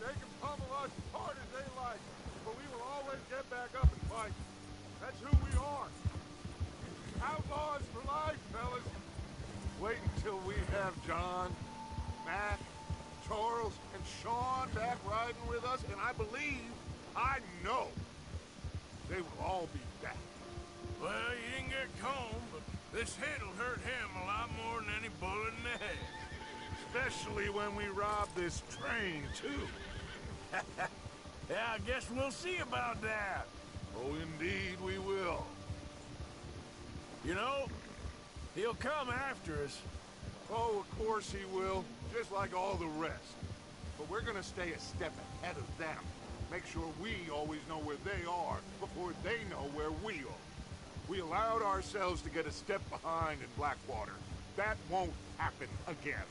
They can pummel us as hard as they like, but we will always get back up and fight. That's who we are. Outlaws for life, fellas. Wait until we have John, Mac, Charles, and Sean back riding with us, and I believe, I know, they will all be back. Well, you didn't get Combe, but this hit'll hurt him a lot more than any bullet in the head. Especially when we rob this train, too. Yeah, I guess we'll see about that. Oh, indeed we will. You know, he'll come after us. Oh, of course he will, just like all the rest. But we're gonna stay a step ahead of them. Make sure we always know where they are before they know where we are. We allowed ourselves to get a step behind in Blackwater. That won't happen again.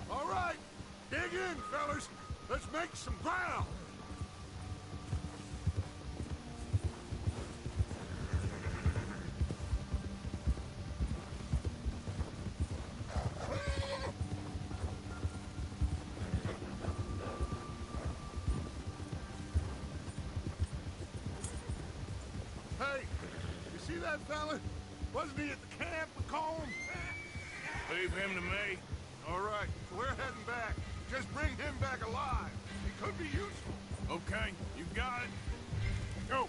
All right, dig in, fellas. Let's make some ground. Hey, you see that fella? Wasn't he at the camp with Combe? Leave him to me. All right, we're heading back. Just bring him back alive. He could be useful. Okay, you got it. Go.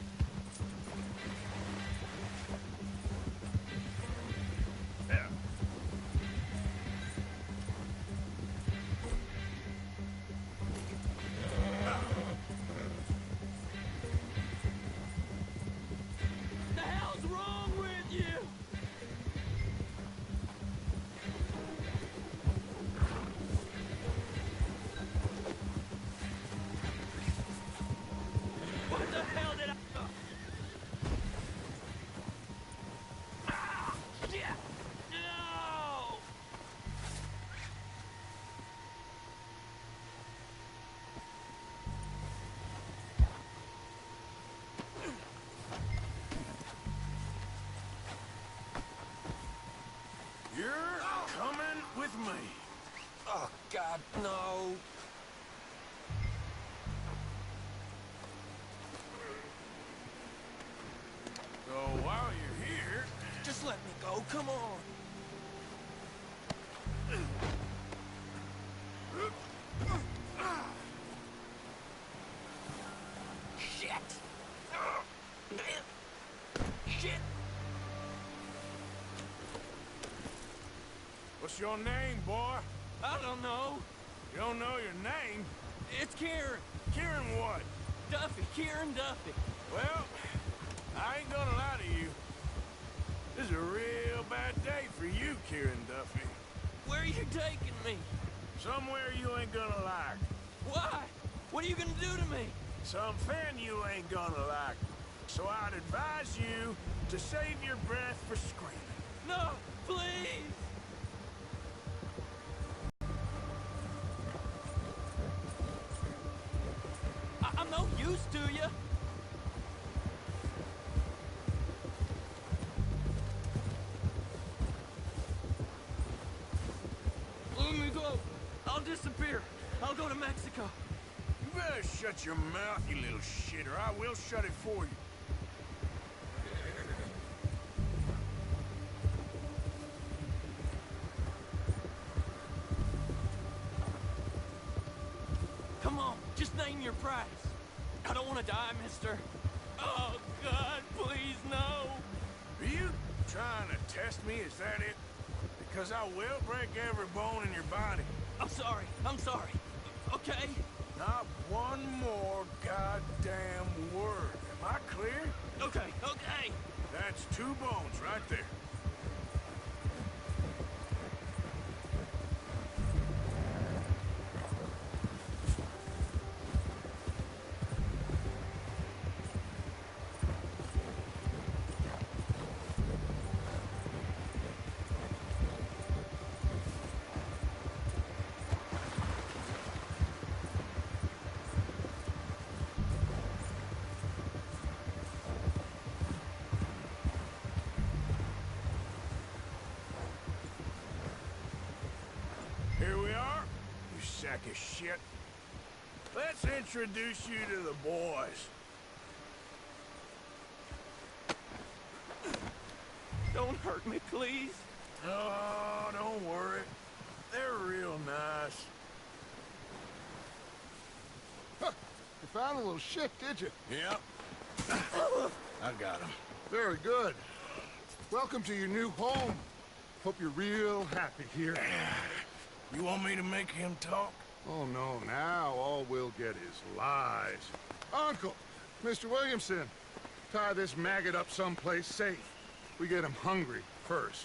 Yeah. The hell's wrong with you? What the hell did I... Ah, shit! No! You're coming with me. Oh, God, no. So while you're here... Just let me go, come on. Shit. Shit. What's your name, boy? I don't know. You don't know your name? It's Kieran. Kieran what? Duffy. Kieran Duffy. Well, I ain't gonna lie to you. This is a real bad day for you, Kieran Duffy. Where are you taking me? Somewhere you ain't gonna like. Why? What are you gonna do to me? Something you ain't gonna like. So I'd advise you to save your breath for screaming. No, please. used to you. Let me go. I'll disappear. I'll go to Mexico. You better shut your mouth, you little shit, or I will shut it for you. Come on, just name your price. I don't want to die, mister. Oh, God, please, no. Are you trying to test me? Is that it? Because I will break every bone in your body. I'm sorry. Okay? Not one more goddamn word. Am I clear? Okay. That's 2 bones right there. Here we are, you sack of shit. Let's introduce you to the boys. Don't hurt me, please. Oh, don't worry. They're real nice. Huh. You found a little shit, did you? Yep. I got them. Very good. Welcome to your new home. Hope you're real happy here. You want me to make him talk? Oh, no, now all we'll get is lies. Uncle, Mr. Williamson, tie this maggot up someplace safe. We get him hungry first.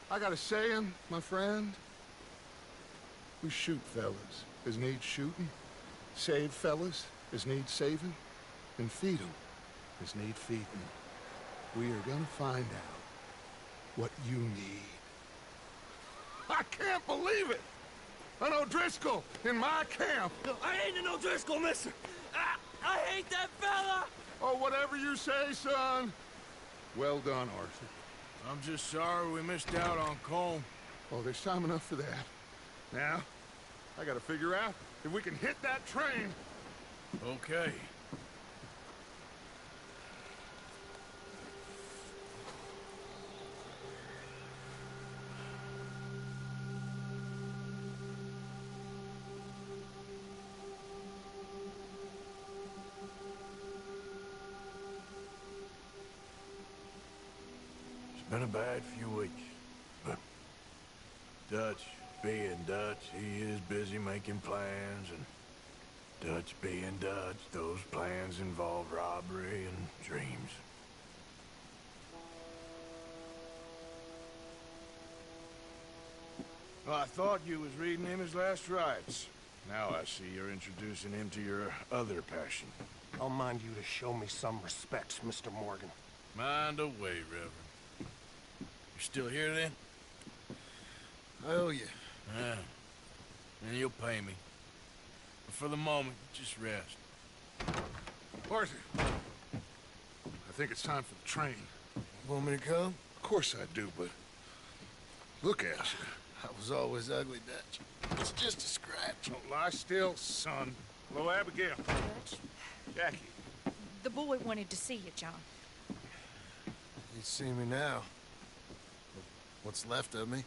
I got a saying, my friend. We shoot fellas as need shooting, save fellas as need saving, and feed 'em as need feeding. We are gonna find out what you need. I can't believe it! An O'Driscoll in my camp! I ain't an O'Driscoll, mister! I hate that fella! Oh, whatever you say, son. Well done, Arthur. I'm just sorry we missed out on Colm. Oh, there's time enough for that. Now, I gotta figure out if we can hit that train. Okay. It's been a bad few weeks, but Dutch being Dutch, he is busy making plans, and Dutch being Dutch, those plans involve robbery and dreams. Well, I thought you was reading him his last rites. Now I see you're introducing him to your other passion. I'll mind you to show me some respect, Mr. Morgan. Mind away, Reverend. You still here, then? I owe you. Yeah. And you'll pay me. But for the moment, just rest. Arthur, I think it's time for the train. Want me to come? Of course I do, but look at you. I was always ugly, Dutch. It's just a scratch. Don't lie still, son. Hello, Abigail. Dutch, Jackie. the boy wanted to see you, John. He'd see me now. What's left of me.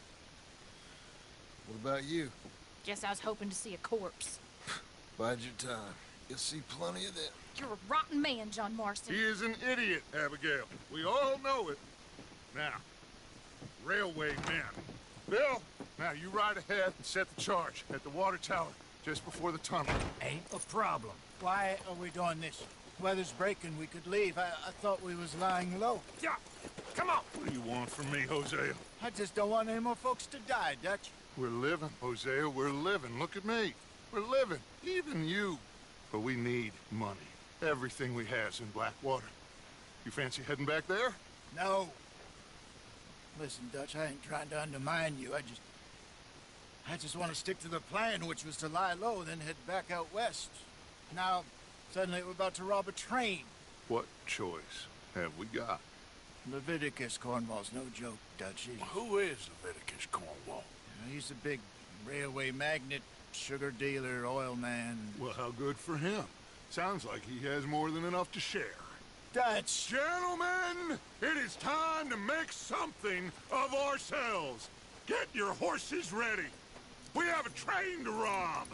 What about you? Guess I was hoping to see a corpse. Bide your time. You'll see plenty of them. You're a rotten man, John Marston. He is an idiot, Abigail. We all know it. Now, railway men. Bill, now you ride ahead and set the charge at the water tower just before the tunnel. Ain't a problem. Why are we doing this? Weather's breaking, we could leave. I thought we was lying low. Yeah, come on. What do you want from me, Hosea? I just don't want any more folks to die, Dutch. We're living, Hosea, we're living. Look at me. We're living, even you. But we need money. Everything we has in Blackwater. You fancy heading back there? No. Listen, Dutch, I ain't trying to undermine you. I just want to stick to the plan, which was to lie low, then head back out west. Now, Suddenly we're about to rob a train. What choice have we got? Leviticus Cornwall's no joke, Dutch. Who is Leviticus Cornwall? He's a big railway magnate, sugar dealer, oil man. Well, how good for him. Sounds like he has more than enough to share. Dutch! Gentlemen, it is time to make something of ourselves. Get your horses ready. We have a train to rob.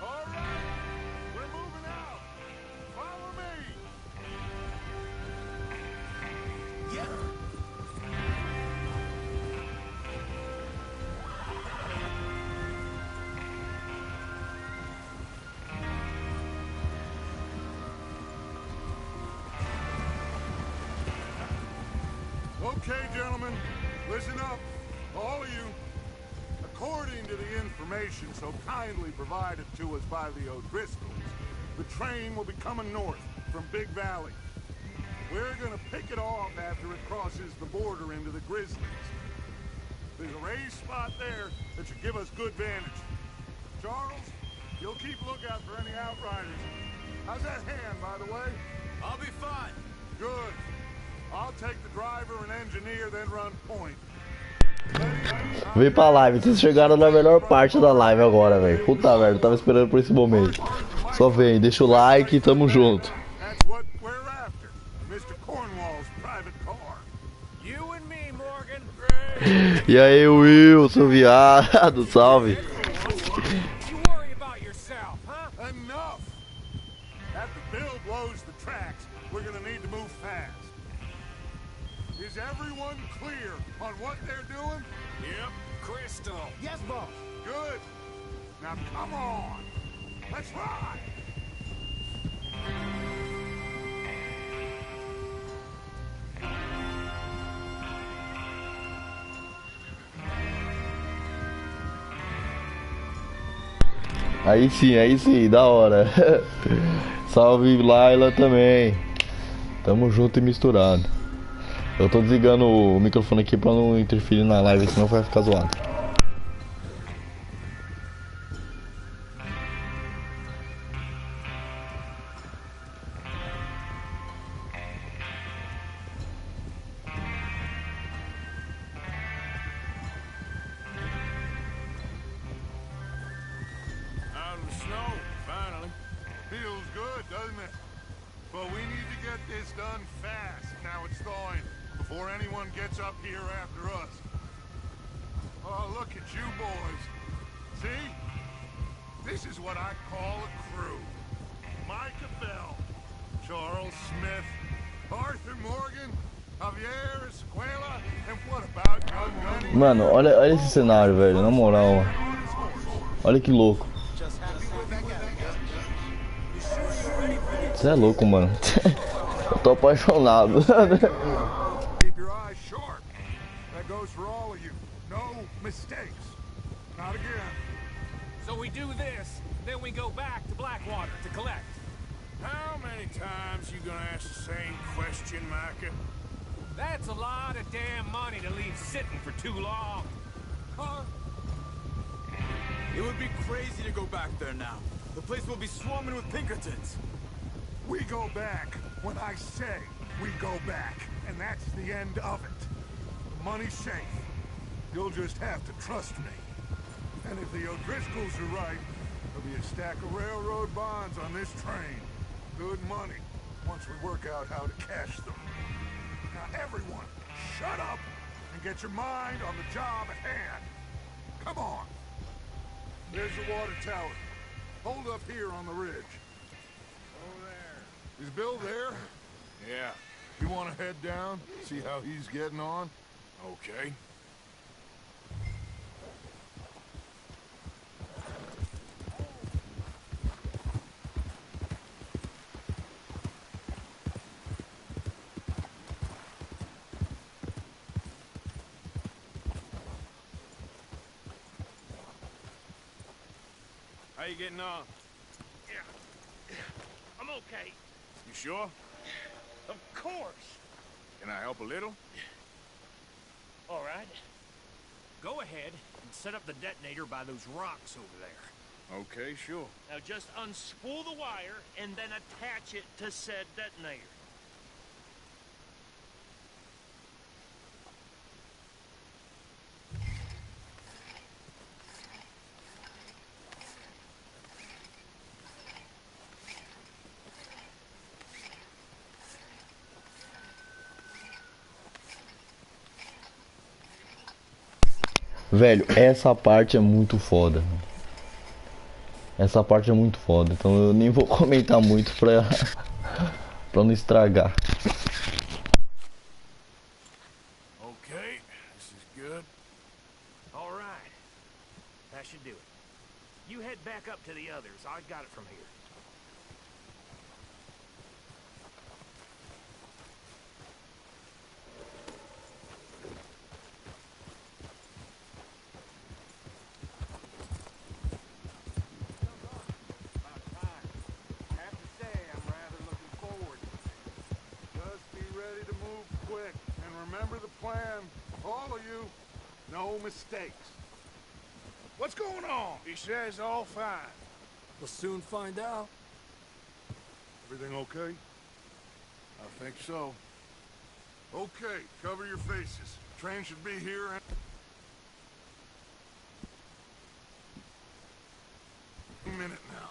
All right, we're moving out. Follow me. Yeah. Okay, gentlemen, listen up, all of you. According to the information so kindly provided to us by the O'Driscolls, the train will be coming north from Big Valley. We're gonna pick it off after it crosses the border into the Grizzlies. There's a raised spot there that should give us good vantage. Charles, you'll keep lookout for any outriders. How's that hand, by the way? I'll be fine. Good. I'll take the driver and engineer, then run point. Vem pra live, vocês chegaram na melhor parte da live agora, velho. Puta merda, tava esperando por esse momento. Só vem, deixa o like e tamo junto. That's what we're after. Mr. Cornwall's private car. You and me, Morgan. E aí, Will, seu viado, salve. You worry about yourself, huh? Enough! After Bill blows the tracks, we're gonna need to move fast. Is everyone clear on what they're doing? Yep, crystal. Yes, boss. Good. Now come on. Let's ride. Aí sim, da hora. Salve Laila também. Tamo junto e misturado. Eu tô desligando o microfone aqui pra não interferir na live, senão vai ficar zoado. Out of the snow, finally. Feels good, doesn't it? But we need to get this done fast. Now it's thawing, before anyone gets up here after us. Oh, look at you boys. See? This is what I call a crew. Micah Bell, Charles Smith, Arthur Morgan, Javier Escuela, and what about young Lenny? Mano, olha esse cenário, velho, na moral. Olha que louco. Você é louco, mano. Eu tô apaixonado. Keep your eyes sharp. That goes for all of you. No mistakes. Not again. So we do this, then we go back to Blackwater to collect. How many times you gonna ask the same question, Micah? That's a lot of damn money to leave sitting for too long. Huh? It would be crazy to go back there now. The place will be swarming with Pinkertons. We go back when I say we go back, and that's the end of it. The money's safe. You'll just have to trust me. And if the O'Driscolls are right, there'll be a stack of railroad bonds on this train. Good money, once we work out how to cash them. Now everyone, shut up and get your mind on the job at hand. Come on. There's the water tower. Hold up here on the ridge. Over there. Is Bill there? Yeah. You want to head down, see how he's getting on? Okay. How you getting on? Yeah. I'm okay. You sure? Of course. Can I help a little? All right. ahead and set up the detonator by those rocks over there. Okay, sure. Now just unspool the wire and then attach it to said detonator. Velho, essa parte é muito foda. Essa parte é muito foda. Então eu nem vou comentar muito pra não estragar. Okay, this is good. All right, that should do it. You head back up to the others. I got it from here. Remember the plan, all of you. No mistakes. What's going on? He says all fine. We'll soon find out. Everything okay? I think so. Okay, cover your faces. Train should be here in a minute now.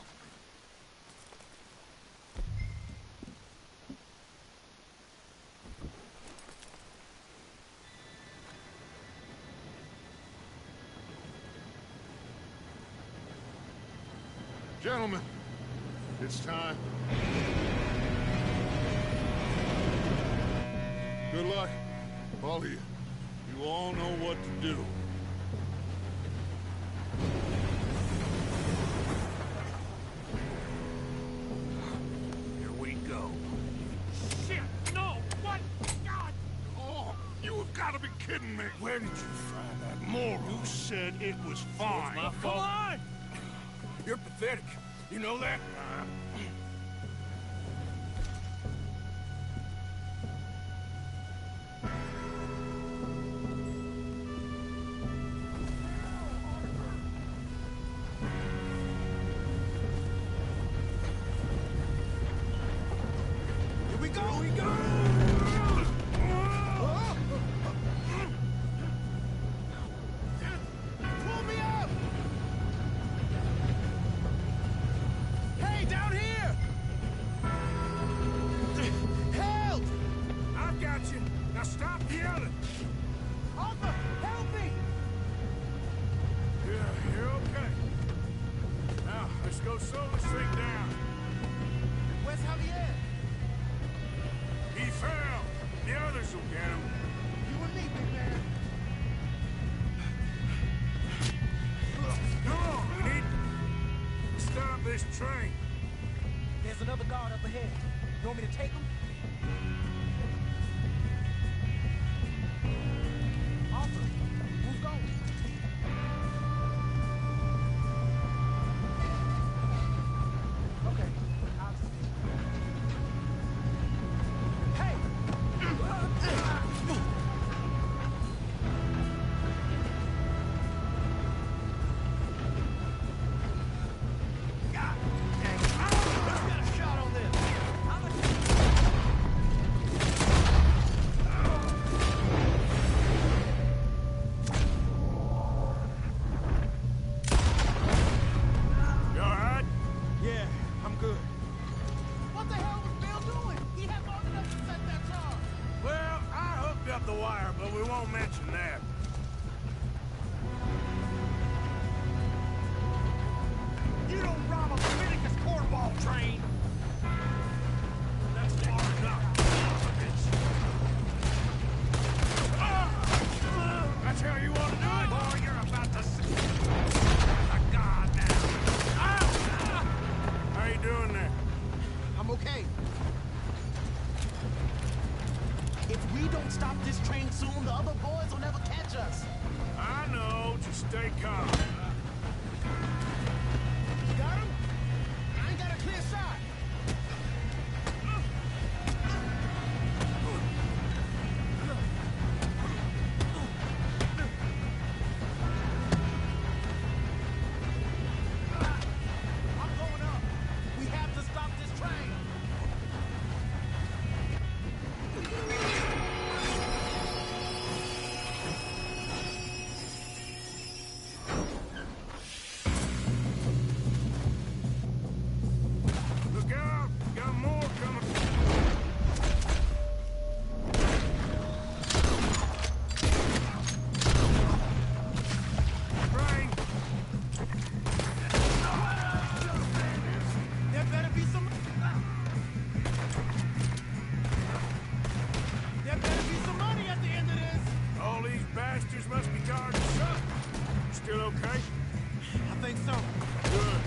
Gentlemen, it's time. Good luck, all of you. You all know what to do. Here we go. Shit, no, what? God! Oh, you have got to be kidding me. Where did you find that moron? You said it was fine. It's my fault. Come on! You're pathetic. You know that? Here we go! Here we go! Pull me up! Hey, down here! Help! I've got you. Now stop yelling. Arthur, help me! Yeah, you're okay. Now, let's go slow this thing down. Where's Javier? He fell. The others will get him. You and me, big man. Come on, we need to stop this train. There's another guard up ahead. You want me to take him? Arthur, who's going? Okay, I'll see. Hey! God dang it. Let's get a shot on this. still okay? I think so. Good.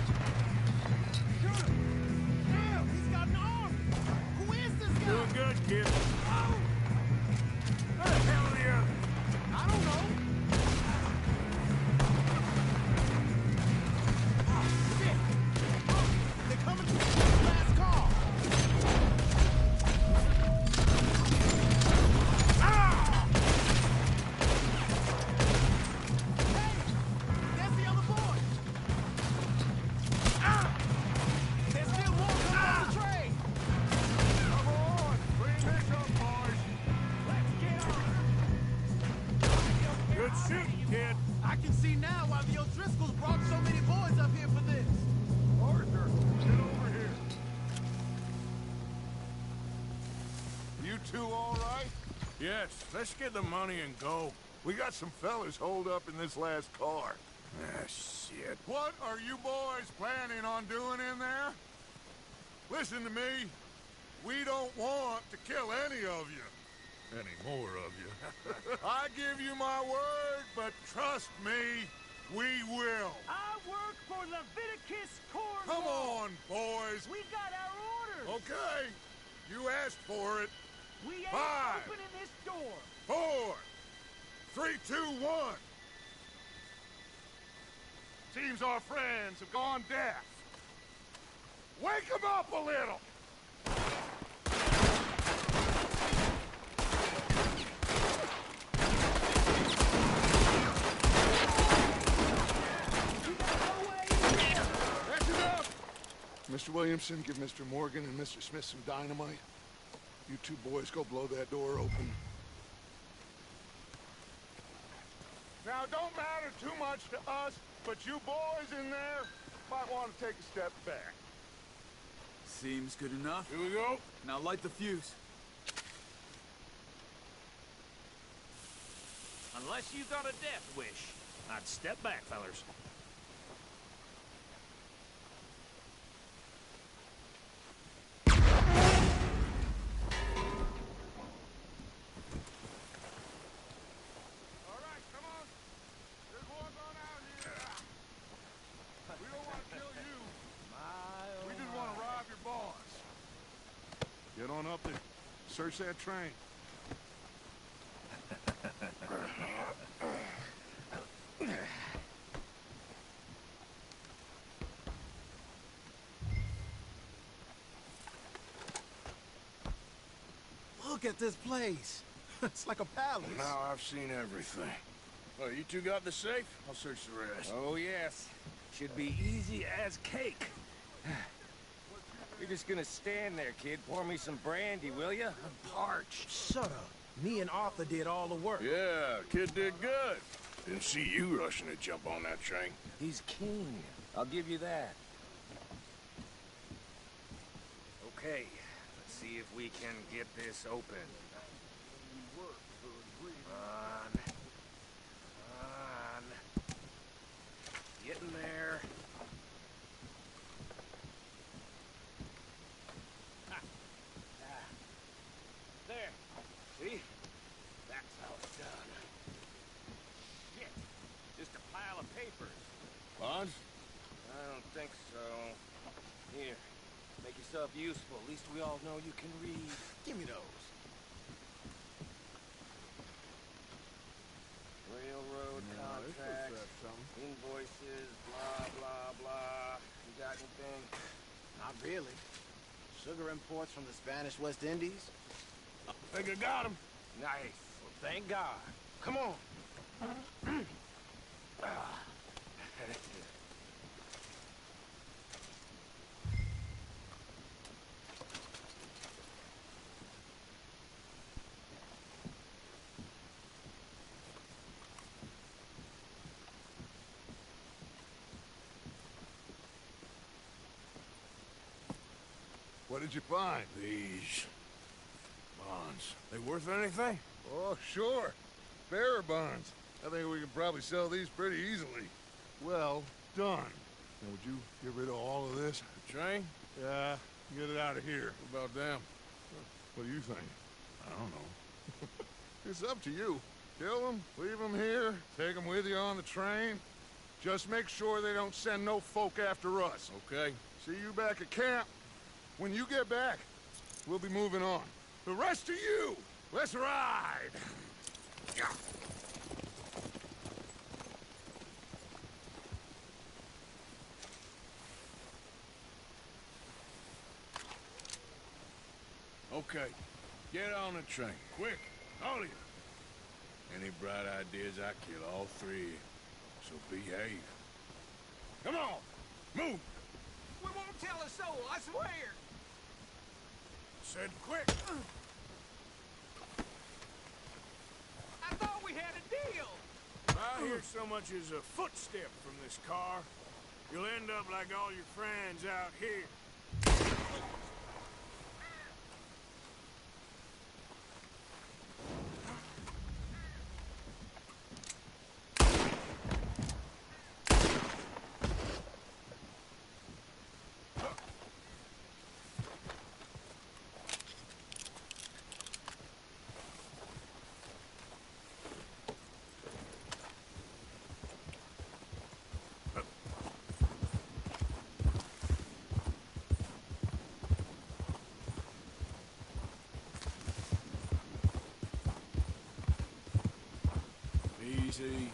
Shoot him! Damn, he's got an arm! Who is this guy? Doing good, kid. Oh! Where the hell are the others? I don't know. Oh, shit! They're coming to the last call. Ah! Hey! There's the other boy! Ah! There's still more coming on the train! Come on, clean this up, boys. Let's get on! Good shooting, kid. I can see now why the O'Driscolls brought so many boys up here for this. Arthur, get over here. You two all right? Yes, let's get the money and go. We got some fellas holed up in this last car. Ah, shit. What are you boys planning on doing in there? Listen to me. We don't want to kill any of you. Any more of you. I give you my word, but trust me, we will. I work for Leviticus Corps. Come on, boys. We got our orders. Okay. You asked for it. We ain't 5, opening this door. 4, 3, 2, 1. Seems our friends have gone deaf. Wake them up a little. That's enough. Mr. Williamson, give Mr. Morgan and Mr. Smith some dynamite. You two boys go blow that door open. Now, don't matter too much to us, but you boys in there might want to take a step back. Seems good enough. Here we go. Now light the fuse. Unless you got a death wish, I'd step back, fellers. All right, come on. There's war going on here. We don't want to kill you. We just want to rob your boss. Get on up there. Search that train. Look at this place. It's like a palace. Now I've seen everything. Well, you two got the safe? I'll search the rest. Oh, yes. Should be easy as cake. You're just gonna stand there, kid. Pour me some brandy, will ya? I'm parched. Shut up. Me and Arthur did all the work. Yeah, kid did good. Didn't see you rushing to jump on that train. He's king. I'll give you that. Okay, let's see if we can get this open. Come on. Get in there. There. See? That's how it's done. Shit. Just a pile of papers. Bonds? I don't think so. Here. Make yourself useful. At least we all know you can read. Give me those. Railroad contracts, invoices, blah, blah, blah. You got anything? Not really. Sugar imports from the Spanish West Indies. I think I got him. Nice. Well, thank God. Come on. What did you find? These bonds. They worth anything? Oh, sure. Bearer bonds. I think we can probably sell these pretty easily. Well done. Now, would you get rid of all of this? The train? Yeah, get it out of here. What about them? What do you think? I don't know. It's up to you. Kill them, leave them here, take them with you on the train. Just make sure they don't send no folk after us. Okay. See you back at camp. When you get back, we'll be moving on. The rest of you, let's ride! Yeah. Okay, get on the train, quick, all of you. Any bright ideas, I kill all three, so behave. Come on, move! We won't tell a soul, I swear! Said quick! I thought we had a deal! If I hear so much as a footstep from this car, you'll end up like all your friends out here. Easy.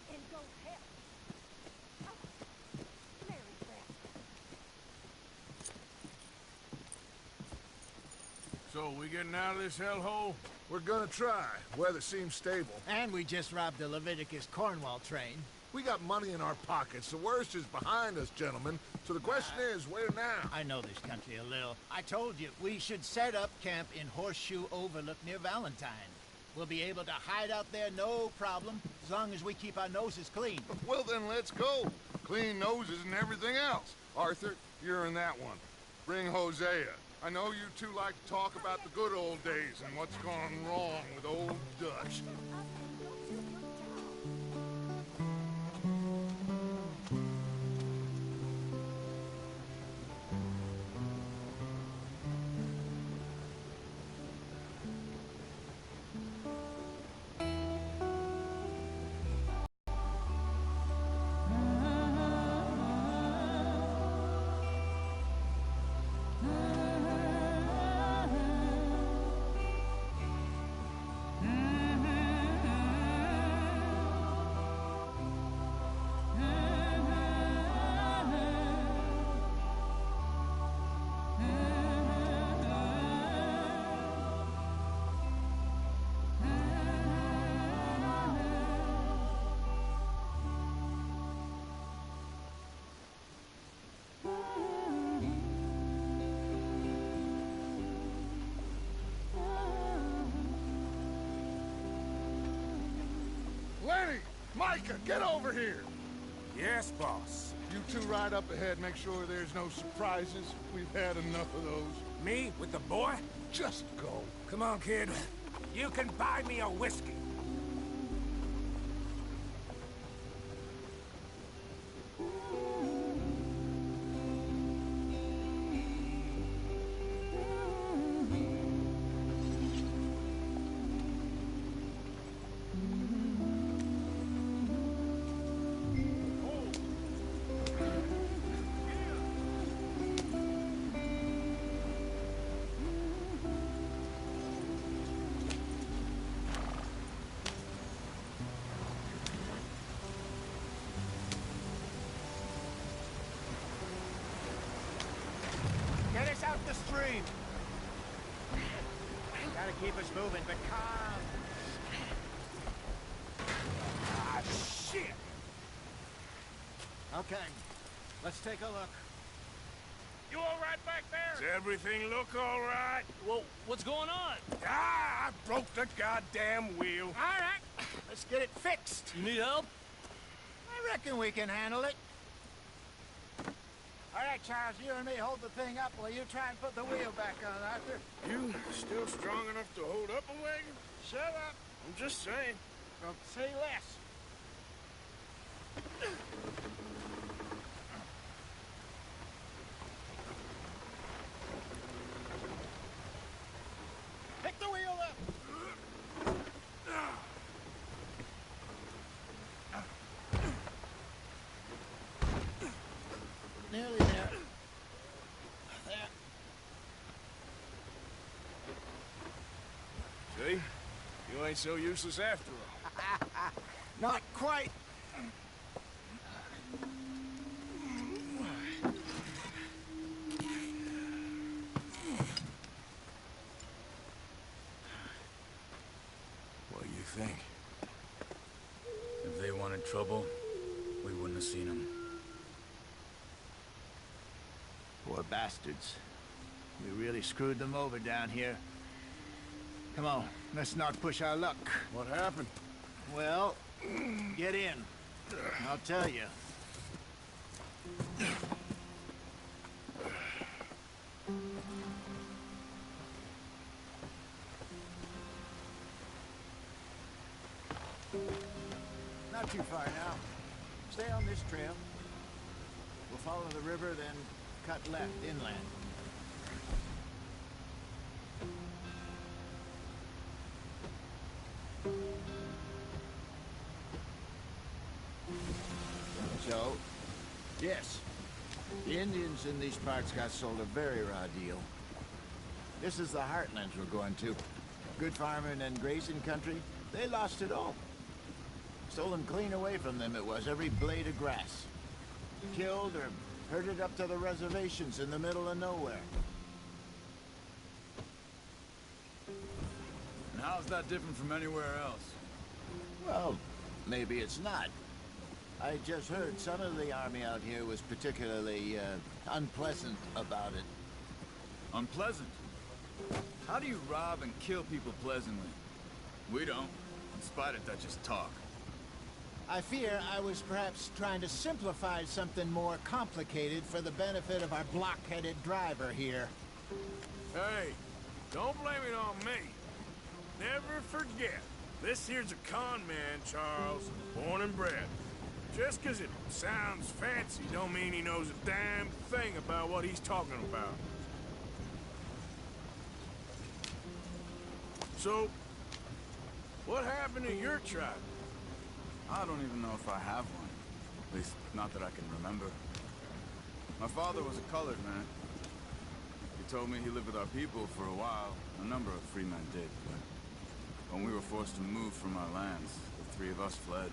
And go help. Oh, Mary Beth. So, we getting out of this hellhole? We're gonna try. Weather seems stable. And we just robbed the Leviticus Cornwall train. We got money in our pockets. The worst is behind us, gentlemen. So the question is, where now? I know this country a little. I told you, we should set up camp in Horseshoe Overlook near Valentine. We'll be able to hide out there no problem, as long as we keep our noses clean. Well, then let's go. Clean noses and everything else. Arthur, you're in that one. Bring Hosea. I know you two like to talk about the good old days and what's gone wrong with old Dutch. Lenny! Micah, get over here! Yes, boss. You two ride up ahead, make sure there's no surprises. We've had enough of those. Me? With the boy? Just go. Come on, kid. You can buy me a whiskey. stream. Gotta keep us moving, but calm. Ah, shit! Okay, let's take a look. You all right back there? Does everything look all right? Well, what's going on? Ah, I broke the goddamn wheel. All right, let's get it fixed. You need help? I reckon we can handle it. All right, Charles, you and me hold the thing up while you try and put the wheel back on, Arthur. You still strong enough to hold up a wagon? Shut up. I'm just saying. Don't say less. Pick the wheel up. Nearly there. There. See? You ain't so useless after all. Not quite. What do you think? If they wanted trouble, we wouldn't have seen them. Poor bastards. We really screwed them over down here. Come on, let's not push our luck. What happened? Well, get in. I'll tell you. Not too far now. Stay on this trail. We'll follow the river, then cut left inland. So, yes, the Indians in these parts got sold a very raw deal. This is the heartlands we're going to. Good farming and grazing country, they lost it all. Stolen clean away from them it was, every blade of grass. Killed or herded up to the reservations in the middle of nowhere. And how's that different from anywhere else? Well, maybe it's not. I just heard some of the army out here was particularly, unpleasant about it. Unpleasant? How do you rob and kill people pleasantly? We don't, in spite of Dutch's talk. I fear I was perhaps trying to simplify something more complicated for the benefit of our block-headed driver here. Hey, don't blame it on me. Never forget, this here's a con man, Charles, born and bred. Just 'cause it sounds fancy don't mean he knows a damn thing about what he's talking about. So, what happened to your tribe? I don't even know if I have one. At least, not that I can remember. My father was a colored man. He told me he lived with our people for a while. A number of free men did, but when we were forced to move from our lands, the three of us fled.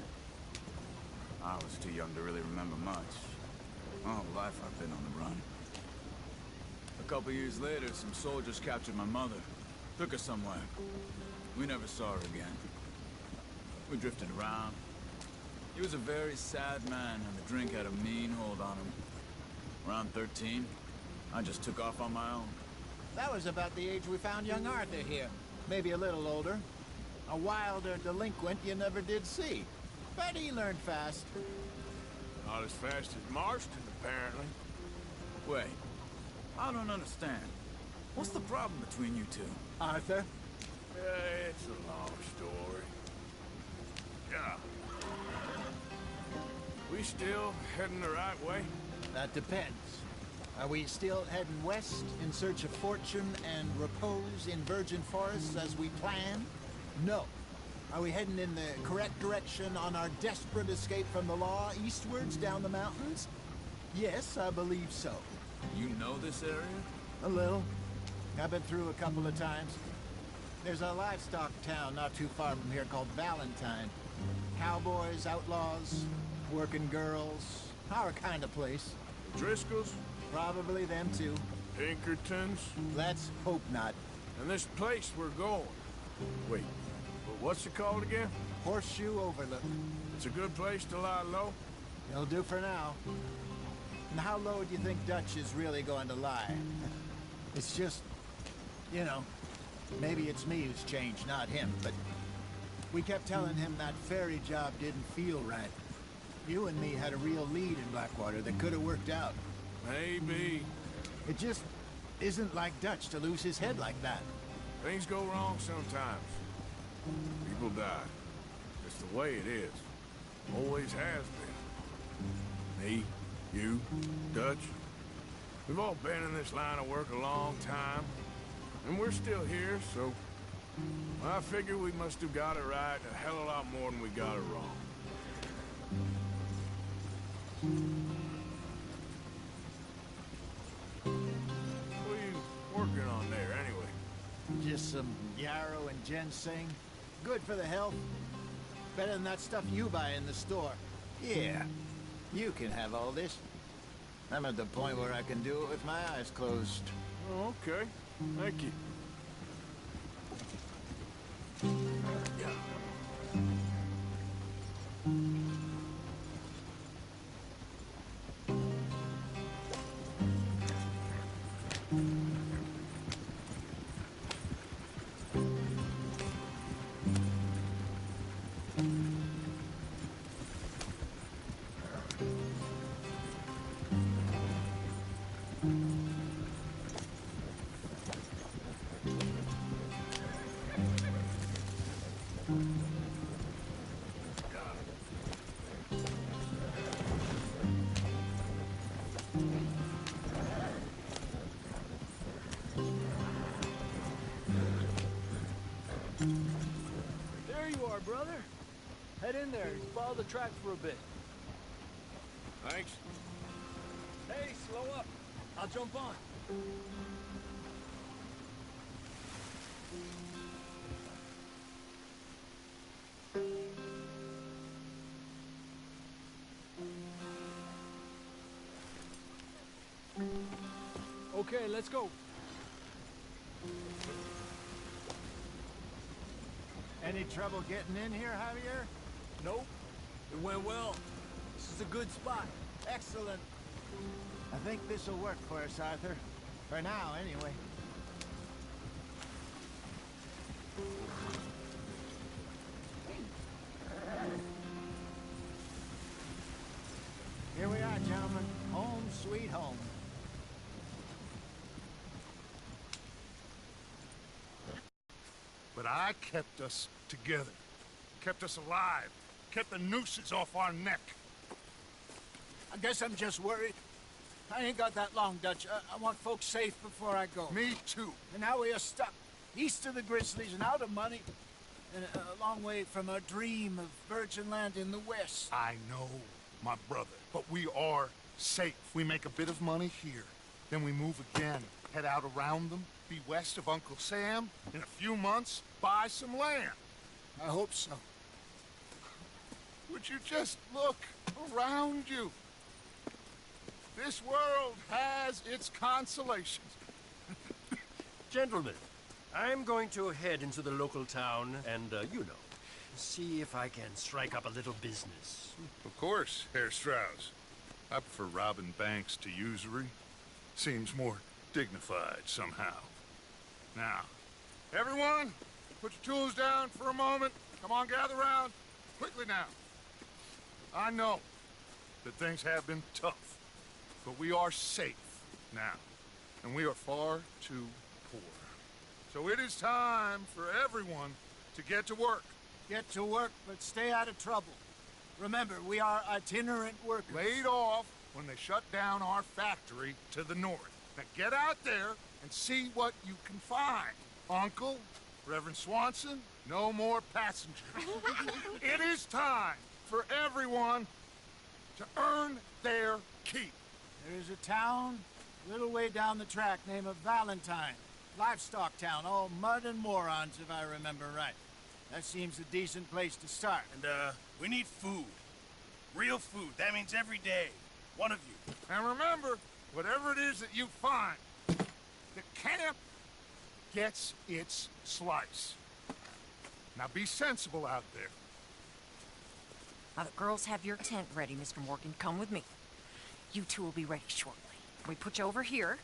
I was too young to really remember much. My whole life I've been on the run. A couple years later, some soldiers captured my mother. Took her somewhere. We never saw her again. We drifted around. He was a very sad man, and the drink had a mean hold on him. Around 13, I just took off on my own. That was about the age we found young Arthur here. Maybe a little older. A wilder delinquent you never did see. But he learned fast. Not as fast as Marston, apparently. Wait, I don't understand. What's the problem between you two? Arthur? It's a long story. Yeah. We still heading the right way? That depends. Are we still heading west in search of fortune and repose in virgin forests as we planned? No. Are we heading in the correct direction on our desperate escape from the law eastwards down the mountains? Yes, I believe so. You know this area? A little. I've been through a couple of times. There's a livestock town not too far from here called Valentine. Cowboys, outlaws, working girls, our kind of place. Driscoll's? Probably them too. Pinkertons? Let's hope not. And this place we're going. Wait, but what's it called again? Horseshoe Overlook. It's a good place to lie low? It'll do for now. And how low do you think Dutch is really going to lie? It's just, you know, maybe it's me who's changed, not him, but we kept telling him that ferry job didn't feel right. You and me had a real lead in Blackwater that could have worked out. Maybe. It just isn't like Dutch to lose his head like that. Things go wrong sometimes. People die. It's the way it is. Always has been. Me, you, Dutch. We've all been in this line of work a long time. And we're still here, so I figure we must have got it right a hell of a lot more than we got it wrong. What are you working on there, anyway? Just some yarrow and ginseng. Good for the health. Better than that stuff you buy in the store. Yeah, you can have all this. I'm at the point where I can do it with my eyes closed. Oh, okay. Thank you. There you are, brother. Head in there and follow the track for a bit. Thanks. Hey, slow up. I'll jump on. Okay, let's go. Any trouble getting in here, Javier? Nope. It went well. This is a good spot. Excellent. I think this will work for us, Arthur. For now, anyway. Here we are, gentlemen. Home sweet home. But I kept us together, kept us alive, kept the nooses off our neck. I guess I'm just worried. I ain't got that long, Dutch. I want folks safe before I go. Me too. And now we are stuck east of the Grizzlies and out of money, and a long way from our dream of virgin land in the west. I know, my brother, but we are safe. We make a bit of money here, then we move again, head out around them, be west of Uncle Sam, in a few months, buy some land. I hope so. Would you just look around you? This world has its consolations. Gentlemen, I'm going to head into the local town and, you know, see if I can strike up a little business. Of course, Herr Strauss. I prefer robbing banks to usury. Seems more dignified somehow. Now, everyone, put your tools down for a moment. Come on, gather round. Quickly now. I know that things have been tough, but we are safe now, and we are far too poor. So it is time for everyone to get to work. Get to work, but stay out of trouble. Remember, we are itinerant workers. Laid off when they shut down our factory to the north. Now get out there and see what you can find. Uncle, Reverend Swanson, no more passengers. It is time for everyone to earn their keep. There is a town a little way down the track named Valentine. Livestock town, all mud and morons, if I remember right. That seems a decent place to start. And, we need food. Real food. That means every day. One of you. And remember, whatever it is that you find, The camp gets its slice. Now be sensible out there. Now the girls have your tent ready, Mr. Morgan. Come with me. You two will be ready shortly. We put you over here.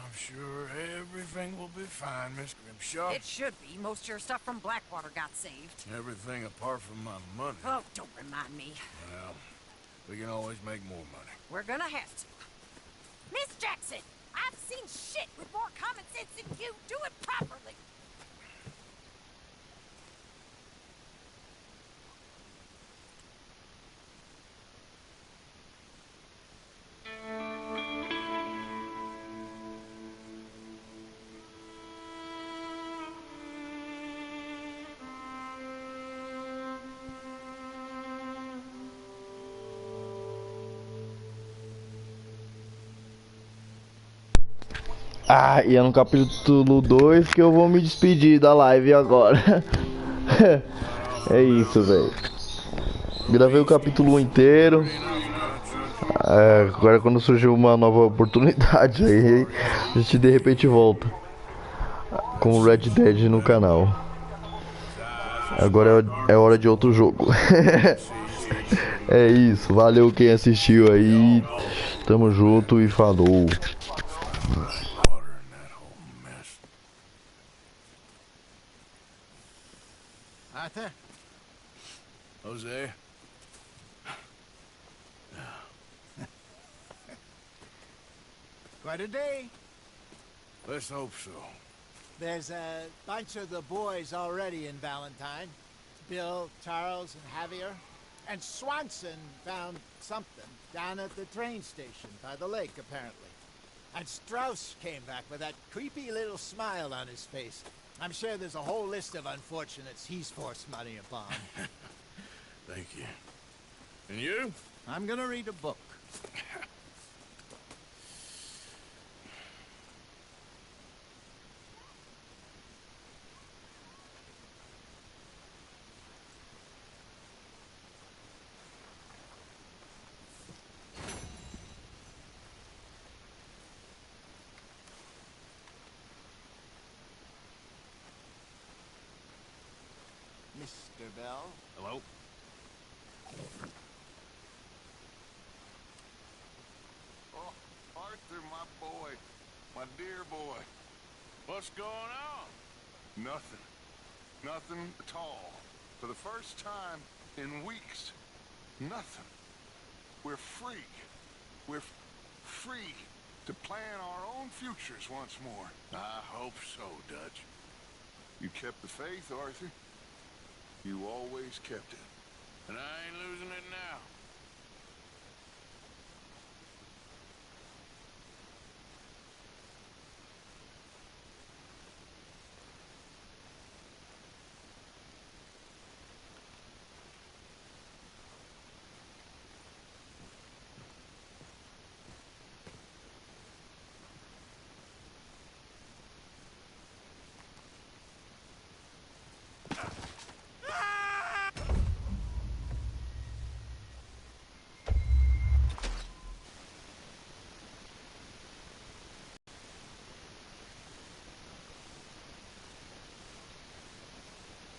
I'm sure everything will be fine, Miss Grimshaw. It should be. Most of your stuff from Blackwater got saved. Everything apart from my money. Oh, don't remind me. Well, we can always make more money. We're gonna have to. Miss Jackson, I've seen shit with more common sense than you. Do it properly. Ah, e é no capítulo 2 que eu vou me despedir da live agora. É isso, velho. Gravei o capítulo 1 inteiro. Agora quando surgiu uma nova oportunidade aí, a gente de repente volta com o Red Dead no canal. Agora é hora de outro jogo. É isso, valeu quem assistiu aí. Tamo junto e falou. Arthur? Jose? Quite a day. Let's hope so. There's a bunch of the boys already in Valentine. Bill, Charles, and Javier. And Swanson found something down at the train station by the lake, apparently. And Strauss came back with that creepy little smile on his face. I'm sure there's a whole list of unfortunates he's forced money upon. Thank you. And you? I'm gonna read a book. Mr. Bell? Hello? Oh, Arthur, my boy. My dear boy. What's going on? Nothing. Nothing at all. For the first time in weeks. Nothing. We're free. We're free to plan our own futures once more. I hope so, Dutch. You kept the faith, Arthur. You always kept it. And I ain't losing it now.